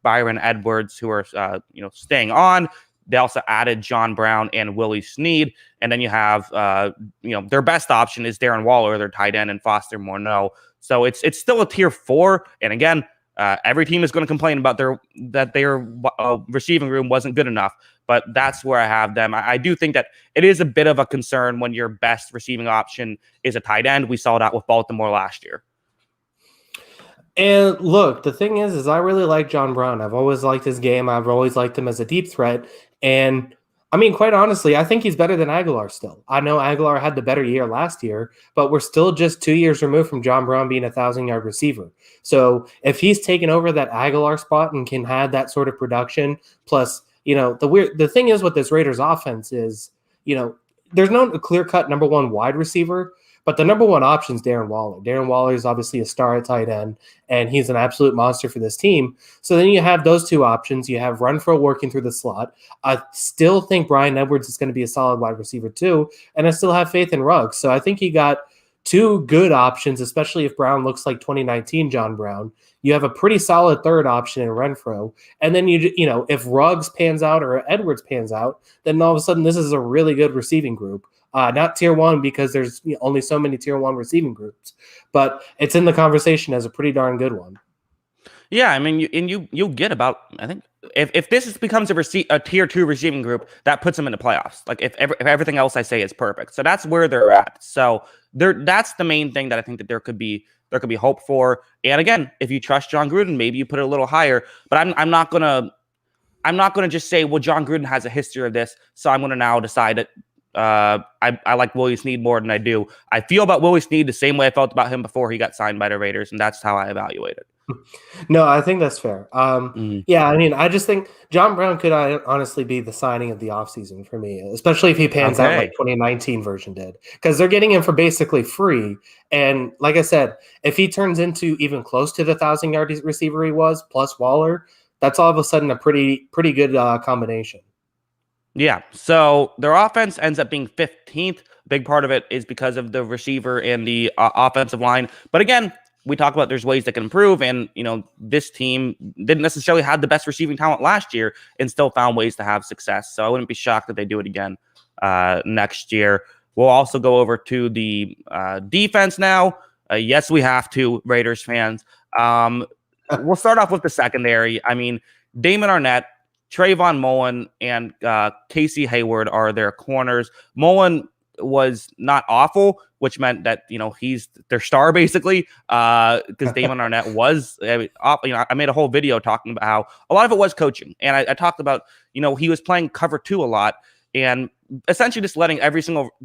Byron Edwards, who are, staying on. They also added John Brown and Willie Snead. And then you have, their best option is Darren Waller, their tight end, and Foster Morneau. So it's still a tier 4. And again, every team is going to complain about their receiving room wasn't good enough. But that's where I have them. I do think that it is a bit of a concern when your best receiving option is a tight end. We saw that with Baltimore last year. And look, the thing is I really like John Brown. I've always liked his game. I've always liked him as a deep threat. And I mean, quite honestly, I think he's better than Aguilar still. I know Aguilar had the better year last year, but we're still just 2 years removed from John Brown being 1,000-yard receiver. So if he's taken over that Aguilar spot and can have that sort of production, plus, the thing is with this Raiders offense is, there's no clear-cut number 1 wide receiver, but the number 1 option is Darren Waller. Darren Waller is obviously a star at tight end, and he's an absolute monster for this team. So then you have those 2 options. You have Renfrow working through the slot. I still think Brian Edwards is going to be a solid wide receiver too, and I still have faith in Ruggs. So I think you got 2 good options, especially if Brown looks like 2019 John Brown. You have a pretty solid 3rd option in Renfrow. And then, if Ruggs pans out or Edwards pans out, then all of a sudden this is a really good receiving group. Not tier 1, because there's only so many tier 1 receiving groups, but it's in the conversation as a pretty darn good one. Yeah, I mean, you'll get about, I think, if this becomes a tier 2 receiving group, that puts them in the playoffs. Like if everything else I say is perfect, so that's where they're at. So that's the main thing that I think that there could be hope for. And again, if you trust John Gruden, maybe you put it a little higher. But I'm not gonna just say, well, John Gruden has a history of this, so I'm gonna now decide that. I like Willie Snead more than I do. I feel about Willie Snead the same way I felt about him before he got signed by the Raiders, and that's how I evaluate it. No, I think that's fair. Yeah, I mean, I just think John Brown could honestly be the signing of the offseason for me, especially if he pans out like 2019 version did, because they're getting him for basically free. And like I said, if he turns into even close to the 1,000-yard receiver he was, plus Waller, that's all of a sudden a pretty good combination. Yeah, so their offense ends up being 15th. Big part of it is because of the receiver and the offensive line. But again, we talk about there's ways that can improve, and this team didn't necessarily have the best receiving talent last year and still found ways to have success. So I wouldn't be shocked if they do it again next year. We'll also go over to the defense now. Yes, we have to, Raiders fans. We'll start off with the secondary. I mean, Damon Arnett, Trayvon Mullen, and Casey Hayward are their corners. Mullen was not awful, which meant that, he's their star basically, because Damon Arnett was, I made a whole video talking about how a lot of it was coaching. And I talked about, he was playing cover 2 a lot and essentially just letting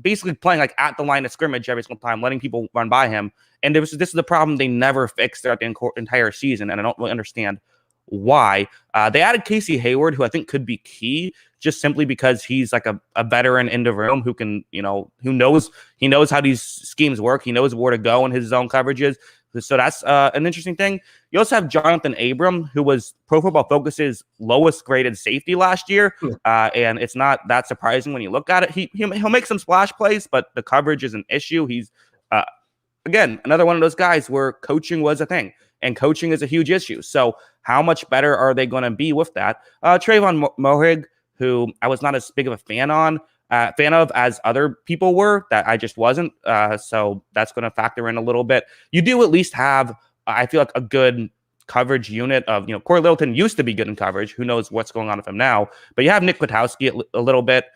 basically playing like at the line of scrimmage every single time, letting people run by him. And this is the problem they never fixed throughout the entire season. And I don't really understand why. They added Casey Hayward, who I think could be key, just simply because he's like a veteran in the room who can, who knows how these schemes work. He knows where to go in his zone coverages. So that's an interesting thing. You also have Jonathan Abram, who was Pro Football Focus's lowest graded safety last year. And it's not that surprising when you look at it. He'll make some splash plays, but the coverage is an issue. He's, again, another one of those guys where coaching was a thing. And coaching is a huge issue. So how much better are they going to be with that? Trayvon Mohig, who I was not as big of a fan of as other people were, that I just wasn't. So that's going to factor in a little bit. You do at least have, I feel like, a good coverage unit of, Corey Littleton used to be good in coverage. Who knows what's going on with him now? But you have Nick Kwiatkowski a little bit.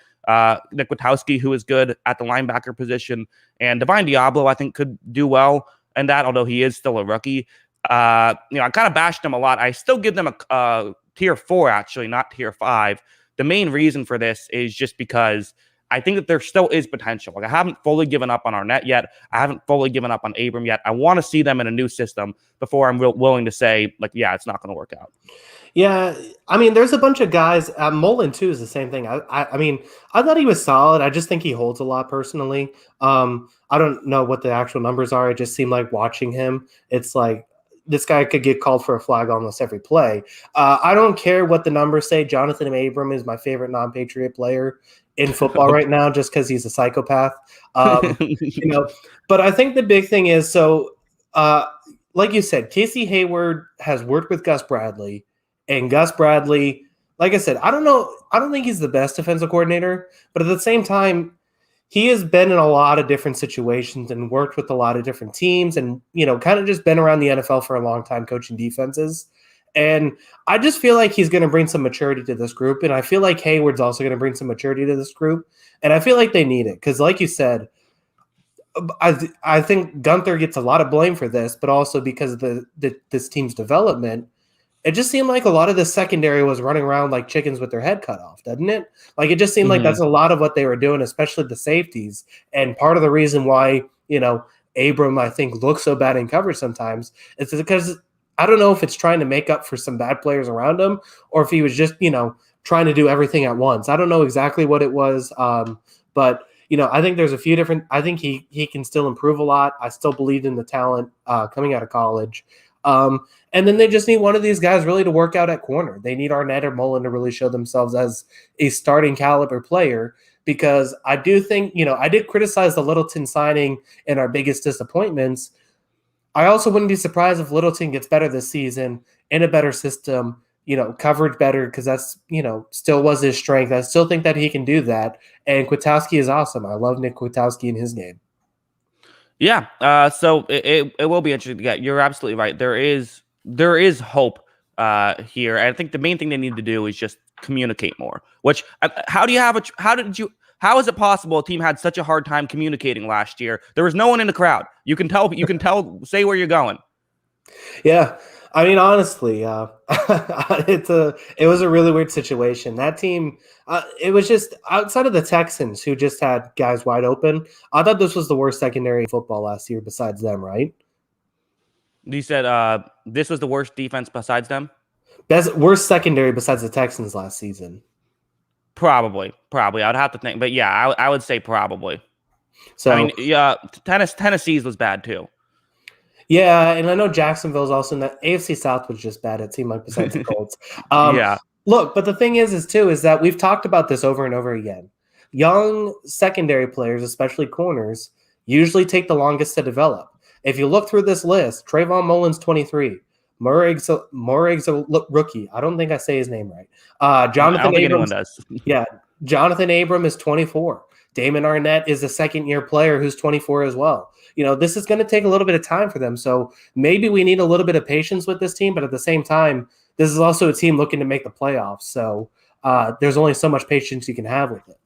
Nick Kwiatkowski, who is good at the linebacker position. And Divine Diablo, I think, could do well in that, although he is still a rookie. I kind of bashed them a lot. I still give them a tier 4, actually, not tier 5. The main reason for this is just because I think that there still is potential. Like, I haven't fully given up on Arnett yet. I haven't fully given up on Abram yet. I want to see them in a new system before I'm willing to say, like, yeah, it's not going to work out. Yeah, I mean, there's a bunch of guys. Mullen, too, is the same thing. I mean, I thought he was solid. I just think he holds a lot personally. I don't know what the actual numbers are. It just seemed like watching him, it's like, this guy could get called for a flag almost every play. I don't care what the numbers say. Jonathan Abram is my favorite non-Patriot player in football right now, just because he's a psychopath. But I think the big thing is, like you said, Casey Hayward has worked with Gus Bradley, and Gus Bradley, like I said, I don't think he's the best defensive coordinator, but at the same time, he has been in a lot of different situations and worked with a lot of different teams and, kind of just been around the NFL for a long time coaching defenses. And I just feel like he's going to bring some maturity to this group. And I feel like Hayward's also going to bring some maturity to this group. And I feel like they need it because, like you said, I think Gunther gets a lot of blame for this, but also because of this team's development. It just seemed like a lot of the secondary was running around like chickens with their head cut off, doesn't it? Like, it just seemed like that's a lot of what they were doing, especially the safeties. And part of the reason why, Abram, I think, looks so bad in coverage sometimes is because I don't know if it's trying to make up for some bad players around him or if he was just, trying to do everything at once. I don't know exactly what it was. But, I think there's a few different – I think he can still improve a lot. I still believe in the talent coming out of college. And then they just need one of these guys really to work out at corner. They need Arnett or Mullen to really show themselves as a starting caliber player because I do think, I did criticize the Littleton signing in our biggest disappointments. I also wouldn't be surprised if Littleton gets better this season in a better system, covered better because that's, still was his strength. I still think that he can do that. And Kwiatkowski is awesome. I love Nick Kwiatkowski in his game. Yeah, so it will be interesting to get. You're absolutely right. There is hope here. And I think the main thing they need to do is just communicate more. Which how is it possible a team had such a hard time communicating last year? There was no one in the crowd. You can tell. Say where you're going. Yeah. I mean, honestly, it was a really weird situation. That team, it was just outside of the Texans, who just had guys wide open. I thought this was the worst secondary in football last year, besides them, right? You said this was the worst defense besides them. Worst secondary besides the Texans last season. Probably. I'd have to think, but yeah, I would say probably. So I mean, yeah, Tennessee's was bad too. Yeah, and I know Jacksonville's also in that. AFC South was just bad, it seemed like, besides the Colts. Yeah. Look, but the thing is that we've talked about this over and over again. Young secondary players, especially corners, usually take the longest to develop. If you look through this list, Trayvon Mullen's 23. Moraig's a rookie. I don't think I say his name right. Jonathan Abram does. Yeah, Jonathan Abram is 24. Damon Arnett is a second-year player who's 24 as well. This is going to take a little bit of time for them. So maybe we need a little bit of patience with this team, but at the same time, this is also a team looking to make the playoffs. So there's only so much patience you can have with it.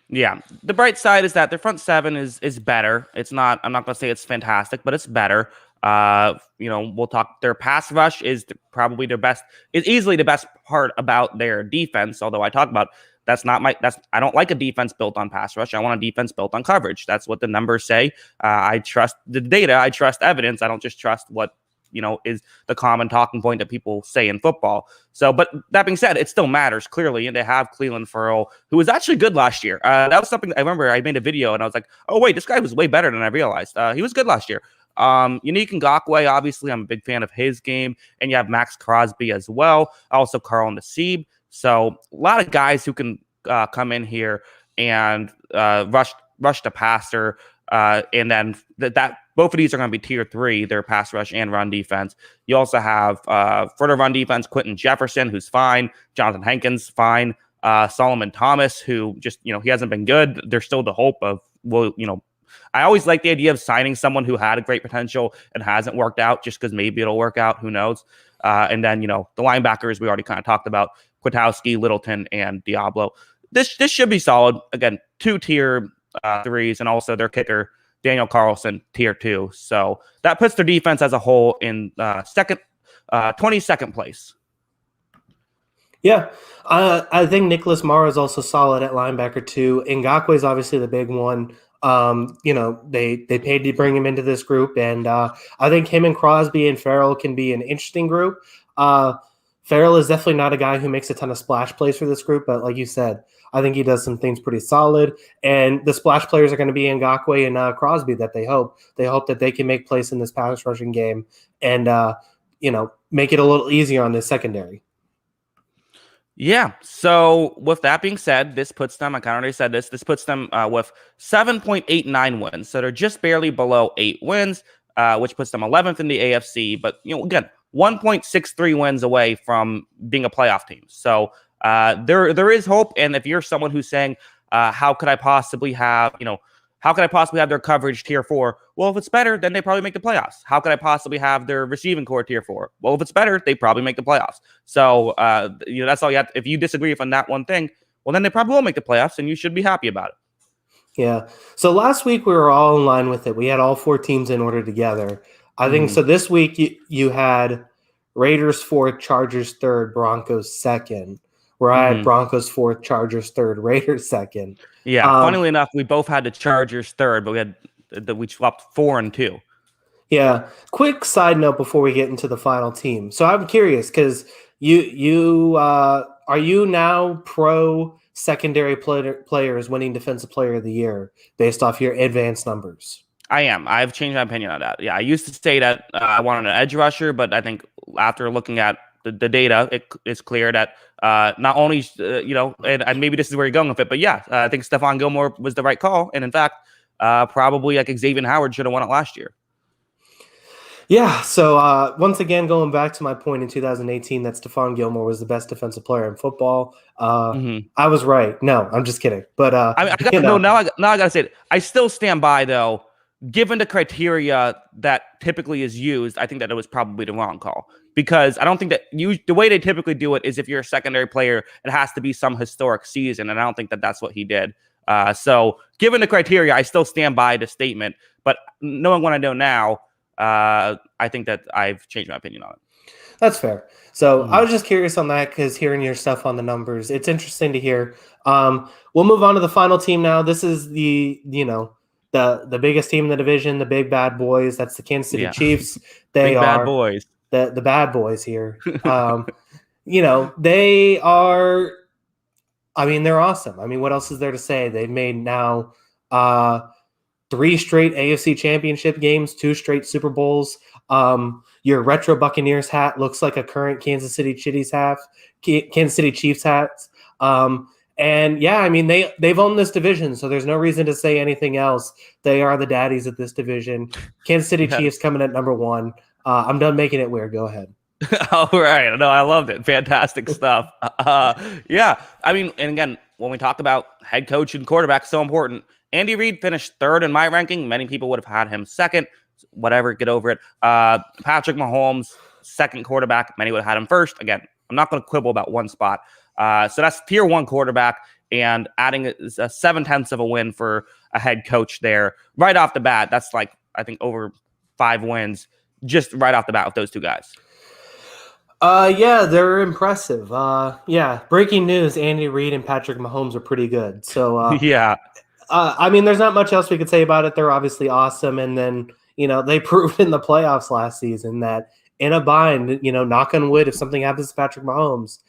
Yeah, the bright side is that their front seven is better. It's not. I'm not going to say it's fantastic, but it's better. We'll talk. Their pass rush is probably their best. Is easily the best part about their defense. Although I talk about that's not my. That's I don't like a defense built on pass rush. I want a defense built on coverage. That's what the numbers say. I trust the data. I trust evidence. I don't just trust what is the common talking point that people say in football. So, but that being said, it still matters clearly. And they have Cleveland Ferrell, who was actually good last year. That was something I remember I made a video and I was like, oh, wait, this guy was way better than I realized. He was good last year. Unique Ngakoue, obviously, I'm a big fan of his game. And you have Max Crosby as well. Also, Carl Nassib. So, a lot of guys who can come in here and rush the passer. And then that both of these are going to be tier 3, their pass rush and run defense. You also have for the run defense, Quentin Jefferson, who's fine. Jonathan Hankins, fine. Solomon Thomas, who just, he hasn't been good. There's still the hope of, I always like the idea of signing someone who had a great potential and hasn't worked out just because maybe it'll work out. Who knows? And then, the linebackers we already kind of talked about, Kwiatkowski, Littleton, and Diablo. This should be solid. Again, 2 tier 3s, and also their kicker, Daniel Carlson, tier 2. So that puts their defense as a whole in 22nd place. Yeah, I think Nicholas Mara is also solid at linebacker too. Ngakoue is obviously the big one. They paid to bring him into this group, and I think him and Crosby and Ferrell can be an interesting group. Ferrell is definitely not a guy who makes a ton of splash plays for this group, but like you said, I think he does some things pretty solid. And the splash players are going to be Ngakoue and Crosby that they hope. They hope that they can make plays in this pass rushing game and, make it a little easier on this secondary. Yeah. So with that being said, this puts them, I kind of already said this puts them with 7.89 wins. So they're just barely below 8 wins, which puts them 11th in the AFC. But, again, 1.63 wins away from being a playoff team. So there is hope. And if you're someone who's saying, how could I possibly have their coverage tier 4? Well, if it's better, then they probably make the playoffs. How could I possibly have their receiving core tier 4? Well, if it's better, they probably make the playoffs. So, that's all you have. If you disagree on that one thing, well, then they probably will make the playoffs, and you should be happy about it. Yeah. So last week we were all in line with it. We had all 4 teams in order together. I think so. This week you had Raiders 4th, Chargers 3rd, Broncos 2nd. Where I had Broncos 4th, Chargers 3rd, Raiders 2nd. Yeah. Funnily enough, we both had the Chargers 3rd, but we swapped 4 and 2. Yeah. Quick side note before we get into the final team. So I'm curious because you are you now pro secondary players winning Defensive Player of the Year based off your advanced numbers? I am. I've changed my opinion on that. Yeah, I used to say that I wanted an edge rusher, but I think after looking at the data, it's clear that not only, and maybe this is where you're going with it, but yeah, I think Stephon Gilmore was the right call. And in fact, probably like Xavier Howard should have won it last year. Yeah. So once again, going back to my point in 2018 that Stephon Gilmore was the best defensive player in football. I was right. No, I'm just kidding. But now I got to say it. I still stand by though. Given the criteria that typically is used, I think that it was probably the wrong call because I don't think that the way they typically do it is if you're a secondary player, it has to be some historic season. And I don't think that that's what he did. So given the criteria, I still stand by the statement, but knowing what I know now, I think that I've changed my opinion on it. That's fair. So I was just curious on that because hearing your stuff on the numbers, it's interesting to hear. We'll move on to the final team now. This is the biggest team in the division, the big bad boys. That's the Kansas City Chiefs. They are bad boys. The bad boys here. They are. I mean, they're awesome. I mean, what else is there to say? They've made now 3 straight AFC Championship games, 2 straight Super Bowls. Your retro Buccaneers hat looks like a current Kansas City Chiefs hat. And yeah, I mean, they've owned this division, so there's no reason to say anything else. They are the daddies of this division. Kansas City Chiefs coming at number 1. I'm done making it weird. Go ahead. All right. No, I loved it. Fantastic stuff. Yeah. I mean, and again, when we talk about head coach and quarterback, so important. Andy Reid finished 3rd in my ranking. Many people would have had him 2nd. Whatever, get over it. Patrick Mahomes, 2nd quarterback. Many would have had him 1st. Again, I'm not going to quibble about one spot. So that's tier 1 quarterback. and adding a 7/10 of a win for a head coach there right off the bat. That's like, I think, over 5 wins just right off the bat with those two guys. Yeah, they're impressive. Yeah, breaking news: Andy Reid and Patrick Mahomes are pretty good. So, Yeah. I mean, there's not much else we could say about it. They're obviously awesome, and then they proved in the playoffs last season that in a bind, knock on wood, if something happens to Patrick Mahomes,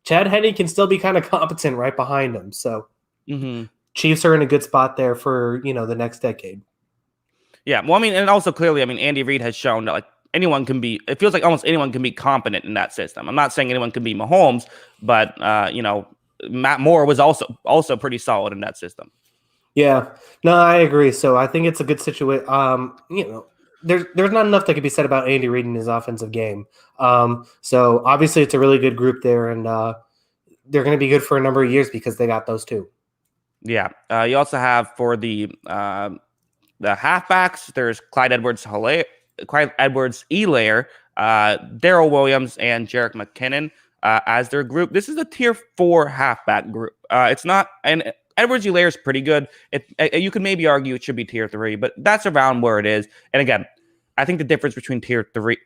Chad Henne can still be kind of competent right behind him. So, Chiefs are in a good spot there for the next decade. Yeah, well, I mean, and also clearly, I mean, Andy Reid has shown that anyone can be. It feels like almost anyone can be competent in that system. I'm not saying anyone can be Mahomes, but Matt Moore was also pretty solid in that system. Yeah, no, I agree. So I think it's a good situation. There's not enough that could be said about Andy Reid in his offensive game. So obviously it's a really good group there, and they're going to be good for a number of years because they got those two. Yeah, you also have for the halfbacks, there's Clyde Edwards-Helaire, Darrell Williams, and Jerick McKinnon as their group. This is a tier 4 halfback group. It's not, and Edwards-Helaire is pretty good. You could maybe argue it should be tier 3, but that's around where it is. And again, I think the difference between tier 3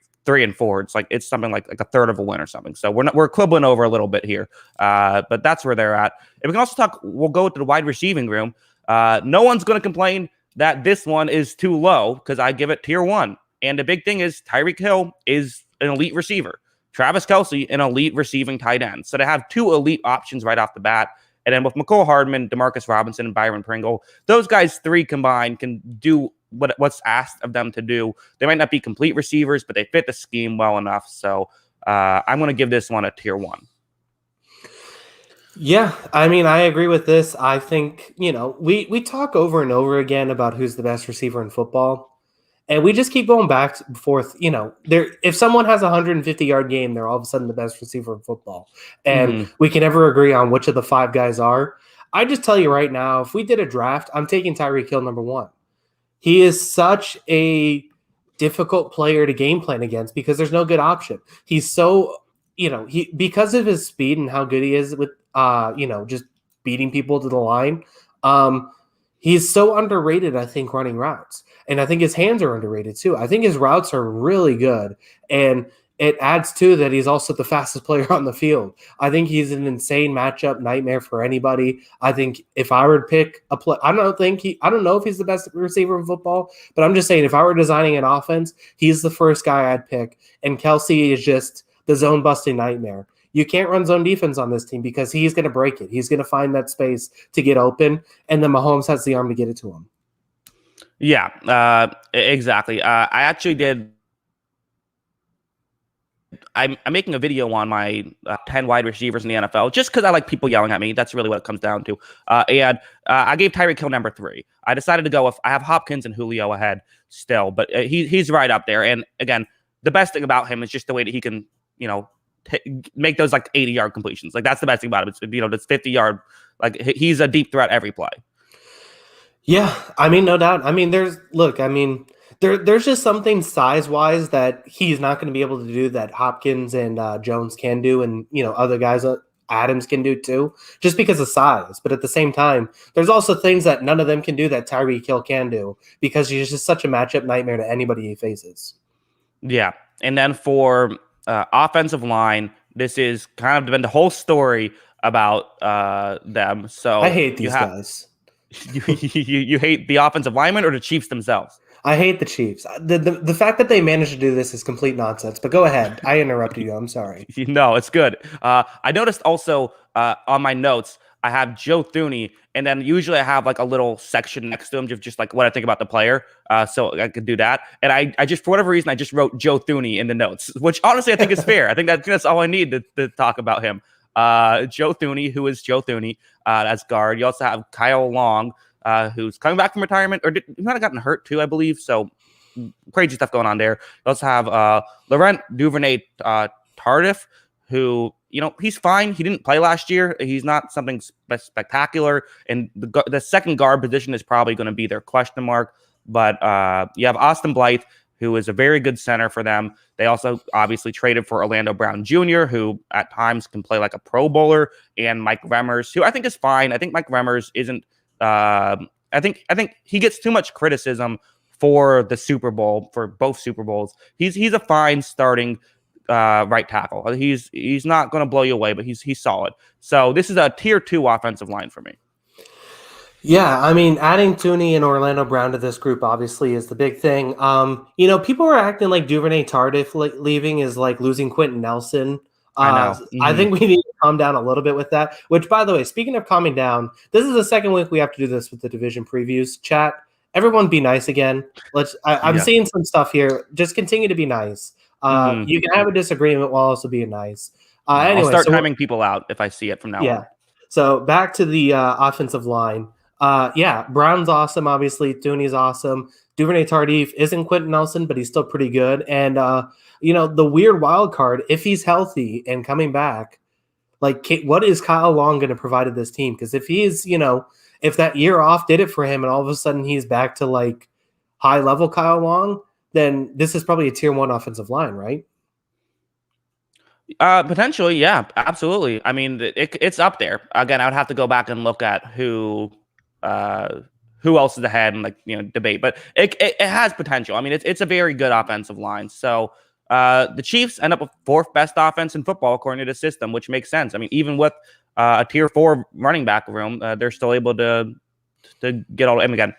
and 4, it's something like a third of a win or something. So we're quibbling over a little bit here, but that's where they're at. And we can also we'll go to the wide receiving room. No one's going to complain that this one is too low because I give it tier 1. And the big thing is Tyreek Hill is an elite receiver. Travis Kelce, an elite receiving tight end. So they have 2 elite options right off the bat. And then with McCole Hardman, Demarcus Robinson, and Byron Pringle, those guys 3 combined can do what's asked of them to do. They might not be complete receivers, but they fit the scheme well enough. So I'm going to give this one a tier 1. Yeah, I mean, I agree with this. I think, we talk over and over again about who's the best receiver in football, and we just keep going back and forth. If someone has a 150-yard game, they're all of a sudden the best receiver in football. And we can never agree on which of the 5 guys are. I just tell you right now, if we did a draft, I'm taking Tyreek Hill number 1. He is such a difficult player to game plan against because there's no good option. He's so, because of his speed and how good he is with just beating people to the line. He's so underrated, I think, running routes. And I think his hands are underrated too. I think his routes are really good. And it adds to that he's also the fastest player on the field. I think he's an insane matchup nightmare for anybody. I think if I were to pick a play, I don't know if he's the best receiver in football, but I'm just saying if I were designing an offense, he's the first guy I'd pick. And Kelce is just the zone busting nightmare. You can't run zone defense on this team because he's going to break it. He's going to find that space to get open, and then Mahomes has the arm to get it to him. Yeah, exactly. I actually did. I'm making a video on my 10 wide receivers in the NFL just because I like people yelling at me. That's really what it comes down to. And I gave Tyreek Hill number 3. I decided to go with I have Hopkins and Julio ahead still, but he's right up there. And again, the best thing about him is just the way that he can, make those 80-yard completions. That's the best thing about him. It's this 50-yard. He's a deep threat every play. Yeah, I mean, no doubt. I mean, there's just something size-wise that he's not going to be able to do that Hopkins and Jones can do, and other guys, Adams can do too, just because of size. But at the same time, there's also things that none of them can do that Tyreek Hill can do because he's just such a matchup nightmare to anybody he faces. Yeah, and then for offensive line, this is kind of been the whole story about them. So I hate these guys. You hate the offensive linemen or the Chiefs themselves? I hate the Chiefs. The fact that they managed to do this is complete nonsense. But go ahead. I interrupted you. I'm sorry. No, it's good. I noticed also on my notes, I have Joe Thuney, and then usually I have a little section next to him, just what I think about the player. So I could do that. And I just, for whatever reason, I just wrote Joe Thuney in the notes, which honestly I think is fair. I think that's all I need to talk about him. Joe Thuney, who is Joe Thuney, as guard. You also have Kyle Long, who's coming back from retirement, or he might have gotten hurt too, I believe. So crazy stuff going on there. You also have Laurent Duvernay-Tardif, who, he's fine. He didn't play last year. He's not something spectacular. And the second guard position is probably going to be their question mark. But you have Austin Blythe, who is a very good center for them. They also obviously traded for Orlando Brown Jr., who at times can play like a Pro Bowler, and Mike Remmers, who I think is fine. I think Mike Remmers isn't. I think he gets too much criticism for the Super Bowl, for both Super Bowls. He's a fine starting right tackle. He's not going to blow you away, but he's solid. So this is a tier 2 offensive line for me. Yeah, I mean, adding Tooney and Orlando Brown to this group obviously is the big thing. People are acting like Duvernay Tardif leaving is like losing Quentin Nelson. I know. Mm-hmm. I think we need to calm down a little bit with that. Which, by the way, speaking of calming down, this is the second week we have to do this with the division previews. Chat, everyone, be nice again. I'm seeing some stuff here. Just continue to be nice. You can have a disagreement while also being nice. Anyway, I'll start timing people out if I see it from now on. So back to the offensive line. Brown's awesome. Obviously, Tooney's awesome. Duvernay Tardif isn't Quentin Nelson, but he's still pretty good. And the weird wild card, if he's healthy and coming back, like what is Kyle Long going to provide to this team? Because if he's, if that year off did it for him, and all of a sudden he's back to like high level Kyle Long, then this is probably a tier 1 offensive line, right? Potentially, yeah, absolutely. I mean, it's up there. Again, I would have to go back and look at who else is ahead and debate, but it has potential. I mean, it's a very good offensive line. So the Chiefs end up with 4th best offense in football according to the system, which makes sense. I mean, even with a tier 4 running back room, they're still able to get all. And again,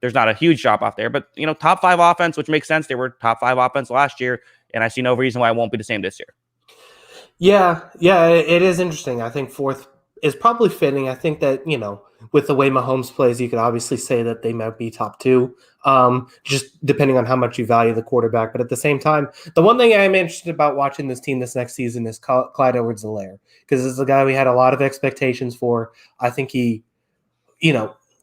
there's not a huge drop off there, but top 5 offense, which makes sense. They were top 5 offense last year, and I see no reason why it won't be the same this year. Yeah, it is interesting. I think 4th is probably fitting. I think that, with the way Mahomes plays, you could obviously say that they might be top 2, just depending on how much you value the quarterback. But at the same time, the one thing I'm interested about watching this team this next season is Clyde Edwards-Helaire, because this is a guy we had a lot of expectations for. I think he,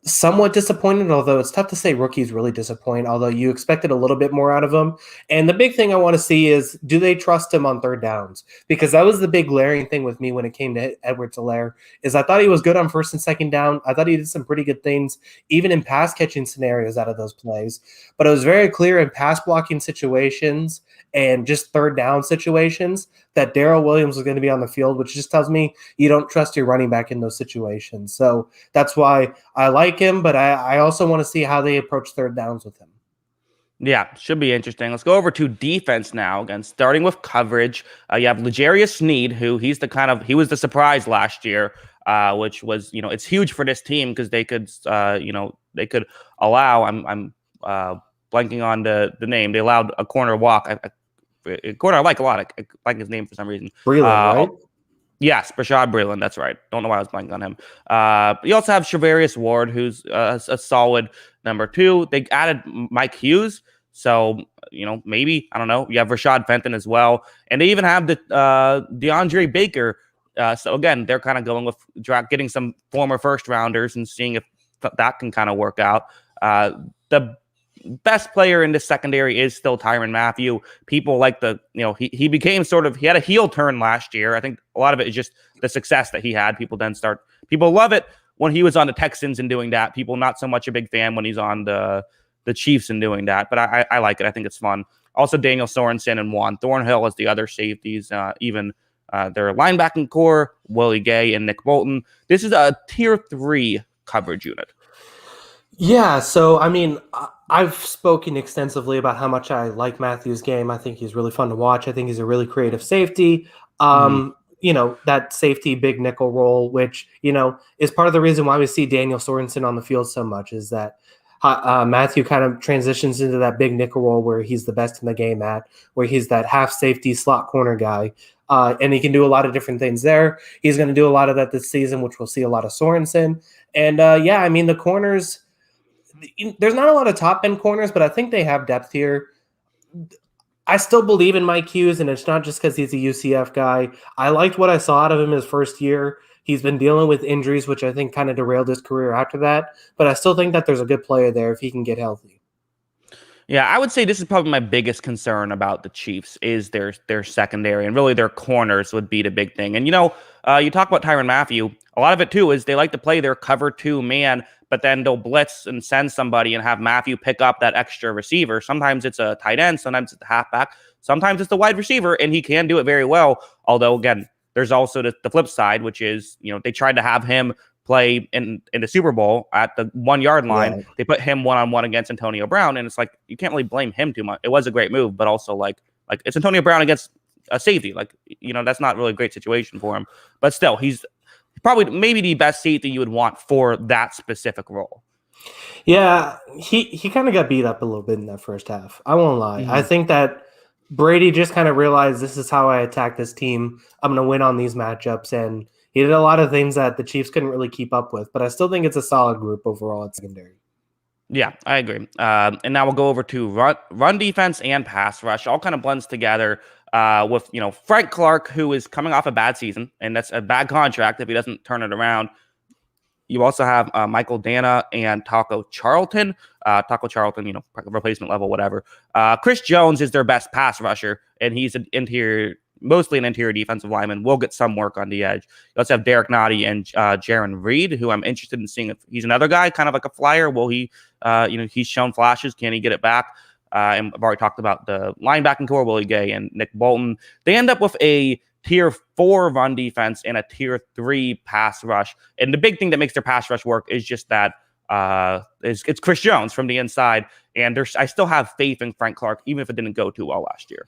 somewhat disappointed, although it's tough to say rookies really disappoint, although you expected a little bit more out of him. And the big thing I want to see is, do they trust him on 3rd downs? Because that was the big glaring thing with me when it came to Edwards-Helaire, is I thought he was good on 1st and 2nd down. I thought he did some pretty good things, even in pass catching scenarios out of those plays. But it was very clear in pass blocking situations and just 3rd down situations that Darrell Williams was going to be on the field, which just tells me you don't trust your running back in those situations. So that's why I like him, but I also want to see how they approach 3rd downs with him. Yeah, should be interesting. Let's go over to defense now. Again, starting with coverage, you have L'Jarius Sneed, who he was the surprise last year, which was, it's huge for this team because they could, they could allow. I'm blanking on the name. They allowed a corner walk. A corner I like a lot. I like his name for some reason. Breeland, right? Yes, Bashaud Breeland. That's right. Don't know why I was blanking on him. You also have Charvarius Ward, who's a solid number 2. They added Mike Hughes. So, maybe, I don't know. You have Rashad Fenton as well. And they even have the DeAndre Baker. So, again, they're kind of going with getting some former first rounders and seeing if that can kind of work out. The best player in the secondary is still Tyrann Mathieu. People like he became he had a heel turn last year. I think a lot of it is just the success that he had. People love it when he was on the Texans and doing that. People not so much a big fan when he's on the Chiefs and doing that, but I like it. I think it's fun. Also, Daniel Sorensen and Juan Thornhill as the other safeties, even their linebacking core, Willie Gay and Nick Bolton. This is a tier 3 coverage unit. Yeah, so I mean, I've spoken extensively about how much I like Matthew's game. I think he's really fun to watch. I think he's a really creative safety. That safety big nickel role, which, is part of the reason why we see Daniel Sorensen on the field so much, is that Mathieu kind of transitions into that big nickel role where he's the best in the game where he's that half safety slot corner guy. And he can do a lot of different things there. He's going to do a lot of that this season, which we'll see a lot of Sorensen. And the corners, there's not a lot of top end corners, but I think they have depth here. I still believe in Mike Hughes, and it's not just because he's a UCF guy. I liked what I saw out of him his first year. He's been dealing with injuries, which I think kind of derailed his career after that. But I still think that there's a good player there if he can get healthy. Yeah, I would say this is probably my biggest concern about the Chiefs is their secondary, and really their corners would be the big thing. And, You talk about Tyrann Mathieu. A lot of it too is they like to play their cover 2 man, but then they'll blitz and send somebody and have Mathieu pick up that extra receiver. Sometimes it's a tight end, sometimes it's a halfback, sometimes it's the wide receiver, and he can do it very well. Although again, there's also the flip side, which is they tried to have him play in the Super Bowl at the 1 yard line. Right. They put him one-on-one against Antonio Brown, and it's like you can't really blame him too much. It was a great move, but also like it's Antonio Brown against a safety. Like that's not really a great situation for him. But still, he's probably maybe the best safety you would want for that specific role. Yeah, he kind of got beat up a little bit in that first half. I won't lie. Mm-hmm. I think that Brady just kind of realized this is how I attack this team. I'm going to win on these matchups, and he did a lot of things that the Chiefs couldn't really keep up with, but I still think it's a solid group overall at secondary. Yeah, I agree. And now we'll go over to run defense and pass rush. All kind of blends together with, Frank Clark, who is coming off a bad season, and that's a bad contract if he doesn't turn it around. You also have Michael Dana and Taco Charlton. Taco Charlton, replacement level, whatever. Chris Jones is their best pass rusher, and he's mostly an interior defensive lineman. Will get some work on the edge. You also have Derek Nottie and Jaron Reed, who I'm interested in seeing if he's another guy, kind of like a flyer. Will he, he's shown flashes. Can he get it back? And I've already talked about the linebacking core, Willie Gay and Nick Bolton. They end up with a tier 4 run defense and a tier 3 pass rush. And the big thing that makes their pass rush work is just that it's Chris Jones from the inside. And I still have faith in Frank Clark, even if it didn't go too well last year.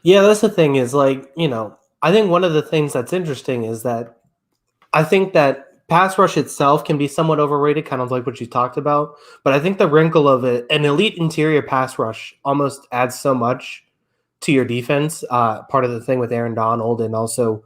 Yeah, that's the thing is I think one of the things that's interesting is that I think that pass rush itself can be somewhat overrated, kind of like what you talked about. But I think the wrinkle of it, an elite interior pass rush almost adds so much to your defense. Part of the thing with Aaron Donald and also,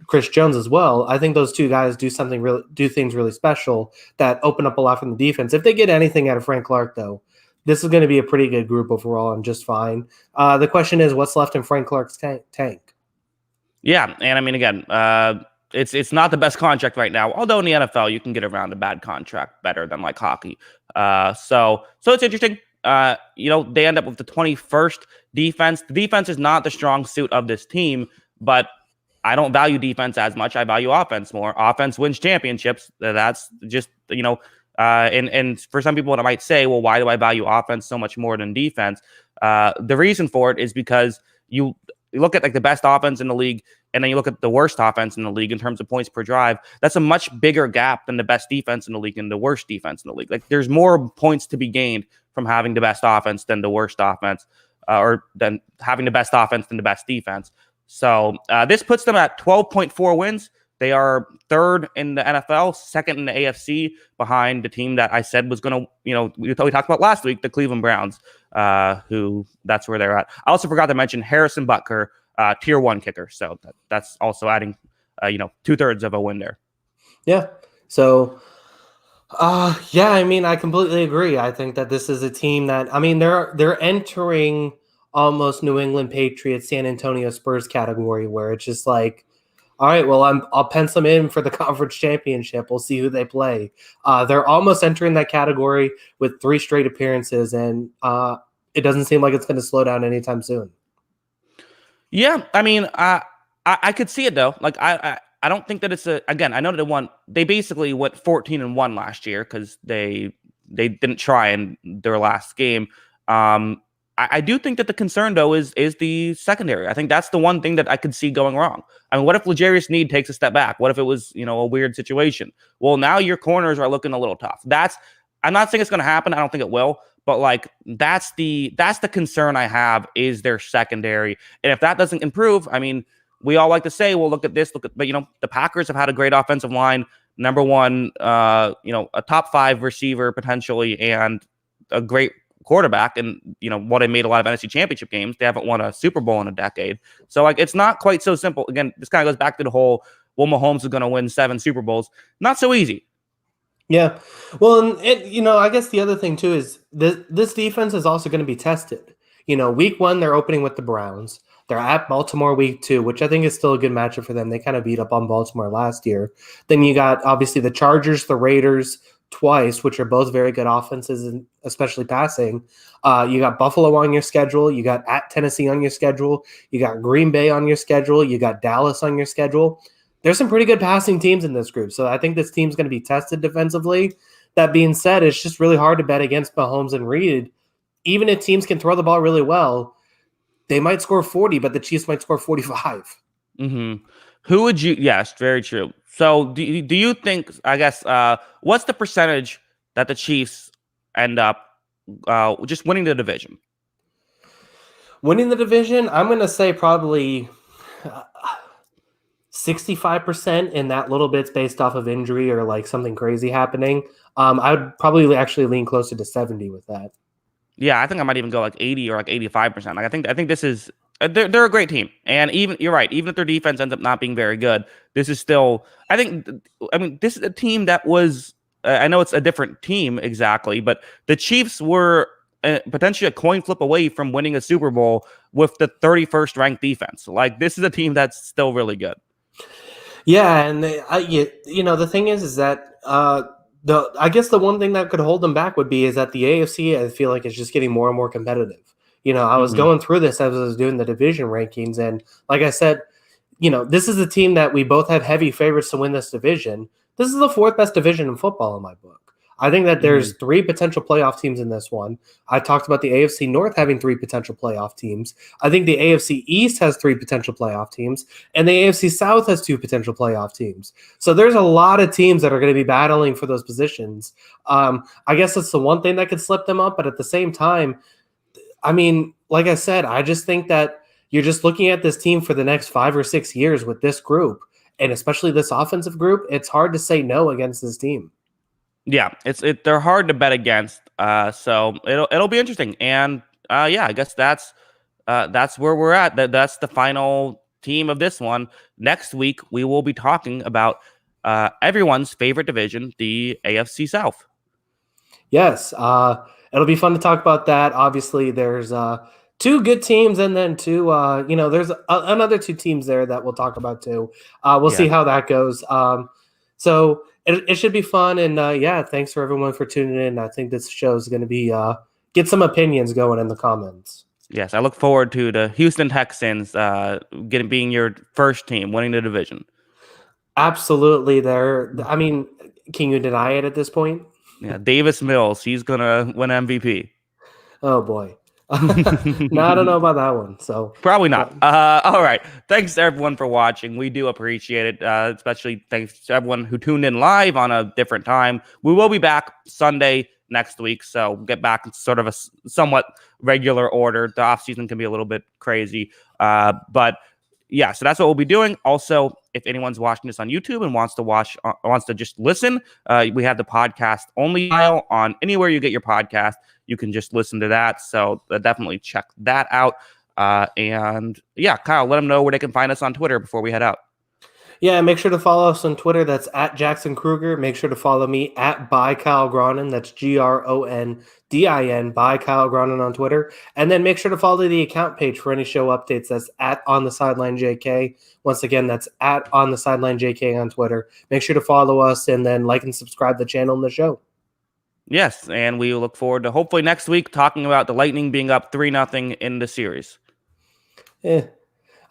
Chris Jones as well. I think those two guys do things really special that open up a lot from the defense. If they get anything out of Frank Clark, though, this is going to be a pretty good group overall and just fine. The question is, what's left in Frank Clark's tank? Yeah, and I mean, again, it's not the best contract right now. Although in the NFL, you can get around a bad contract better than like hockey. So it's interesting. They end up with the 21st defense. The defense is not the strong suit of this team, but I don't value defense as much. I value offense more. Offense wins championships. That's just, and for some people, it might say, well, why do I value offense so much more than defense? The reason for it is because you look at like the best offense in the league, and then you look at the worst offense in the league in terms of points per drive. That's a much bigger gap than the best defense in the league and the worst defense in the league. Like there's more points to be gained from having the best offense than the worst offense, or than having the best offense than the best defense. So this puts them at 12.4 wins. They are 3rd in the NFL, 2nd in the AFC, behind the team that I said was going to, we talked about last week, the Cleveland Browns, who that's where they're at. I also forgot to mention Harrison Butker, tier 1 kicker. So that's also adding, 2/3 of a win there. Yeah. So, I completely agree. I think that this is a team that, they're entering almost New England Patriots, San Antonio Spurs category, where it's just like, all right, well, I'll pencil them in for the conference championship. We'll see who they play. They're almost entering that category with 3 straight appearances, and it doesn't seem like it's going to slow down anytime soon. Yeah, I could see it though. Like I don't think that it's again. I know that they basically went 14-1 last year because they didn't try in their last game. I do think that the concern, though, is the secondary. I think that's the one thing that I could see going wrong. I mean, what if L'Jarius Sneed takes a step back? What if it was, a weird situation? Well, now your corners are looking a little tough. I'm not saying it's going to happen. I don't think it will. But, like, that's the concern I have is their secondary. And if that doesn't improve, I mean, we all like to say, well, look at this. But, the Packers have had a great offensive line. Number one, a top 5 receiver potentially and a great quarterback, and they made a lot of NFC championship games. They haven't won a Super Bowl in a decade, so like it's not quite so simple. Again, this kind of goes back to the whole, well, Mahomes is going to win 7 Super Bowls. Not so easy. Yeah, well, and I guess the other thing too is this defense is also going to be tested. Week 1 they're opening with the Browns. They're at Baltimore week 2, which I think is still a good matchup for them. They kind of beat up on Baltimore last year. Then you got obviously the Chargers, the Raiders, twice, which are both very good offenses, and especially passing. You got Buffalo on your schedule. You got at Tennessee on your schedule. You got Green Bay on your schedule. You got Dallas on your schedule. There's some pretty good passing teams in this group. So I think this team's going to be tested defensively. That being said, it's just really hard to bet against Mahomes and Reed. Even if teams can throw the ball really well, they might score 40, but the Chiefs might score 45. Mm-hmm. Who would you? Yes, very true. So do you think? I guess what's the percentage that the Chiefs end up just winning the division? Winning the division, I'm going to say probably 65%, and that little bit's based off of injury or like something crazy happening. I would probably actually lean closer to 70 with that. Yeah, I think I might even go like 80 or like 85%. Like I think this is they're a great team, and even you're right. Even if their defense ends up not being very good, this is still. I mean, this is a team that was. I know it's a different team exactly, but the Chiefs were potentially a coin flip away from winning a Super Bowl with the 31st ranked defense. Like this is a team that's still really good. Yeah, and the thing is that I guess the one thing that could hold them back would be is that the AFC, I feel like, is just getting more and more competitive. I was going through this as I was doing the division rankings, and like I said, this is a team that we both have heavy favorites to win this division. This is the fourth best division in football in my book. I think that there's three potential playoff teams in this one. I talked about the AFC North having three potential playoff teams. I think the AFC East has three potential playoff teams, and the AFC South has two potential playoff teams. So there's a lot of teams that are going to be battling for those positions. I guess that's the one thing that could slip them up, but at the same time, I mean, like I said, I just think that you're just looking at this team for the next 5 or 6 years with this group, and especially this offensive group. It's hard to say no against this team. Yeah, they're hard to bet against. So it'll be interesting. And yeah, I guess that's where we're at. That's the final team of this one. Next week we will be talking about everyone's favorite division, the AFC South. Yes, it'll be fun to talk about that. Obviously, there's two good teams, and then there's another two teams there that we'll talk about too. We'll see how that goes. So it should be fun, and yeah, thanks for everyone for tuning in. I think this show is going to be get some opinions going in the comments. Yes, I look forward to the Houston Texans being your first team winning the division. Absolutely, I mean, can you deny it at this point? Yeah, Davis Mills, he's gonna win MVP. Oh boy. No, I don't know about that one. So probably not. All right. Thanks to everyone for watching. We do appreciate it. Especially thanks to everyone who tuned in live on a different time. We will be back Sunday next week, so we'll get back in sort of a somewhat regular order. The off season can be a little bit crazy, but yeah. So that's what we'll be doing. Also, if anyone's watching this on YouTube and wants to just listen, we have the podcast only file on anywhere you get your podcast. You can just listen to that. So definitely check that out. And yeah, Kyle, let them know where they can find us on Twitter before we head out. Yeah, make sure to follow us on Twitter. That's at Jackson Kruger. Make sure to follow me at by Kyle Gronin. That's GRONDIN by Kyle Gronin on Twitter. And then make sure to follow the account page for any show updates. That's at On the Sideline JK. Once again, that's at On the Sideline JK on Twitter. Make sure to follow us and then like and subscribe to the channel and the show. Yes, and we look forward to hopefully next week talking about the Lightning being up 3-0 in the series. I'm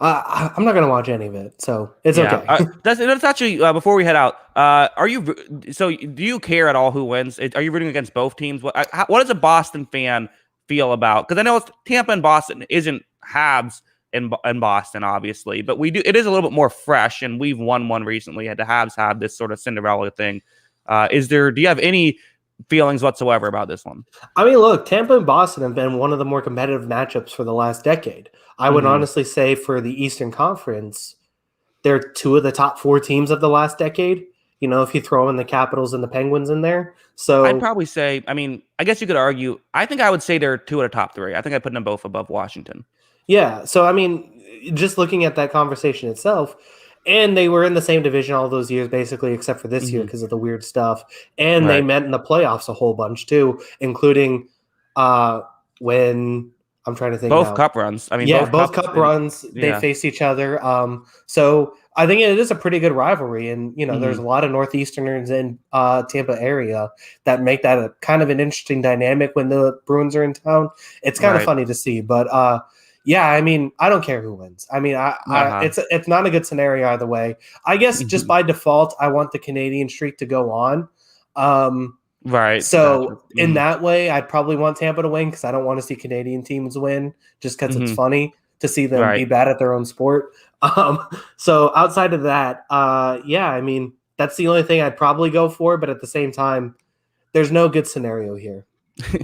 not going to watch any of it, so it's okay. That's actually, before we head out, do you care at all who wins? Are you rooting against both teams? What does a Boston fan feel about? Because I know Tampa and Boston isn't Habs in Boston, obviously, but it is a little bit more fresh, and we've won one recently. The Habs have this sort of Cinderella thing. Do you have any feelings whatsoever about this one? I mean, look, Tampa and Boston have been one of the more competitive matchups for the last decade. I would honestly say for the Eastern Conference, they're two of the top 4 teams of the last decade. If you throw in the Capitals and the Penguins in there. So I'd probably say, I guess you could argue, I think I would say they're 2 of the top 3. I think I put them both above Washington. Yeah. So, just looking at that conversation itself, and they were in the same division all those years, basically, except for this year because of the weird stuff. And they met in the playoffs a whole bunch, too, including when I'm trying to think Both now. cup runs. I mean, Yeah, both both cups. cup runs, they Yeah. face each other. So I think it is a pretty good rivalry, and there's a Mhm. lot of Northeasterners in Tampa area that make that a kind of an interesting dynamic when the Bruins are in town. It's kind of Right. funny to see, but yeah, I mean, I don't care who wins. I mean, Uh-huh. it's not a good scenario either way. I guess just Mhm. by default, I want the Canadian streak to go on. Um, Right. Gotcha. so in that way, I'd probably want Tampa to win because I don't want to see Canadian teams win just because it's Mhm. funny to see them be Right. bad at their own sport. So outside of that, yeah, I mean that's the only thing I'd probably go for. But at the same time, there's no good scenario here.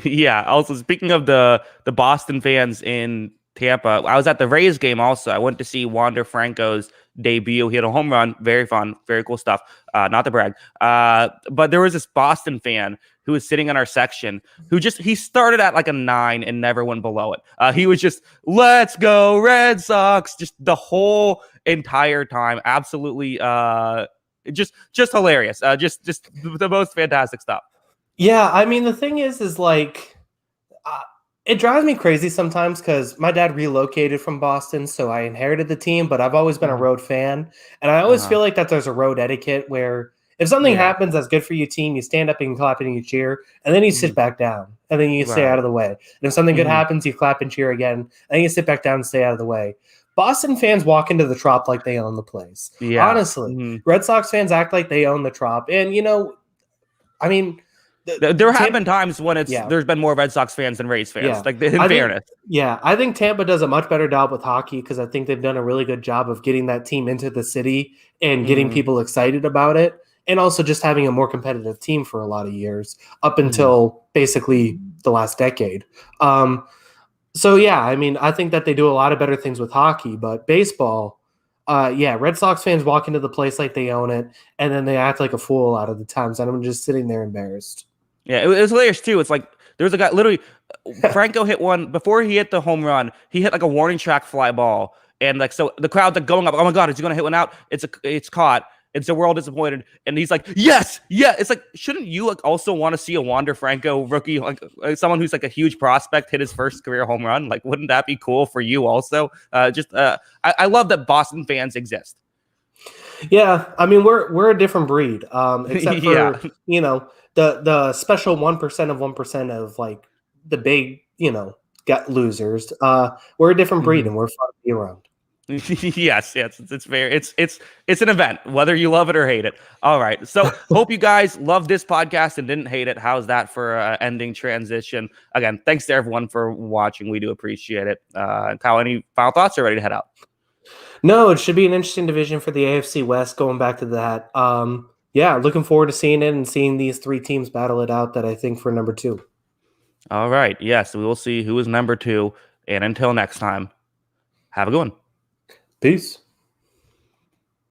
Yeah. Also, speaking of the Boston fans in Tampa, I was at the Rays game. Also, I went to see Wander Franco's debut. He had a home run. Very fun. Very cool stuff. Not to brag. But there was this Boston fan who was sitting in our section who he started at like a 9 and never went below it. He was just "Let's go Red Sox" just the whole entire time. Absolutely. Just hilarious. Just the most fantastic stuff. Yeah, I mean the thing is like uh, it drives me crazy sometimes because my dad relocated from Boston, so I inherited the team, but I've always been a Mhm. road fan. And I always Uh-huh. feel like that there's a road etiquette where if something Yeah. happens that's good for your team, you stand up and clap and you cheer, and then you sit Mhm. back down, and then you stay out Right. of the way. And if something good Mhm. happens, you clap and cheer again, and then you sit back down and stay out of the way. Boston fans walk into the Trop like they own the place. Yeah. Honestly, Mhm. Red Sox fans act like they own the Trop. And, I mean, There have Tampa, been times when yeah. there's been more Red Sox fans than Rays fans. Yeah. Like in I think fairness. I think Tampa does a much better job with hockey because I think they've done a really good job of getting that team into the city and getting Mhm. people excited about it, and also just having a more competitive team for a lot of years up Mhm. until basically the last decade. Um, so yeah, I mean, I think that they do a lot of better things with hockey, but baseball, yeah, Red Sox fans walk into the place like they own it, and then they act like a fool a lot of the times, and I'm just sitting there embarrassed. Yeah, it was hilarious too. It's like there was a guy literally Franco hit one before he hit the home run. He hit like a warning track fly ball, and like so the crowd's like going up. Oh my god, is he gonna hit one out? It's caught, and so we're all disappointed. And he's like, yes, yeah. It's like shouldn't you like also want to see a Wander Franco rookie, someone who's like a huge prospect hit his first career home run? Like, wouldn't that be cool for you also? I love that Boston fans exist. Yeah, I mean we're a different breed, except Yeah. for the special 1% of 1% of like the big gut losers. We're a different breed, Mhm. and we're fun to be around. Yes, yes, it's fair. It's an event, whether you love it or hate it. All right. So hope you guys loved this podcast and didn't hate it. How's that for ending transition? Again, thanks to everyone for watching. We do appreciate it. Kyle, any final thoughts? Are ready to head out? No, it should be an interesting division for the AFC West. Going back to that, yeah, looking forward to seeing it and seeing these three teams battle it out. That I think for number two. All right. Yes, we will see who is number 2. And until next time, have a good one. Peace.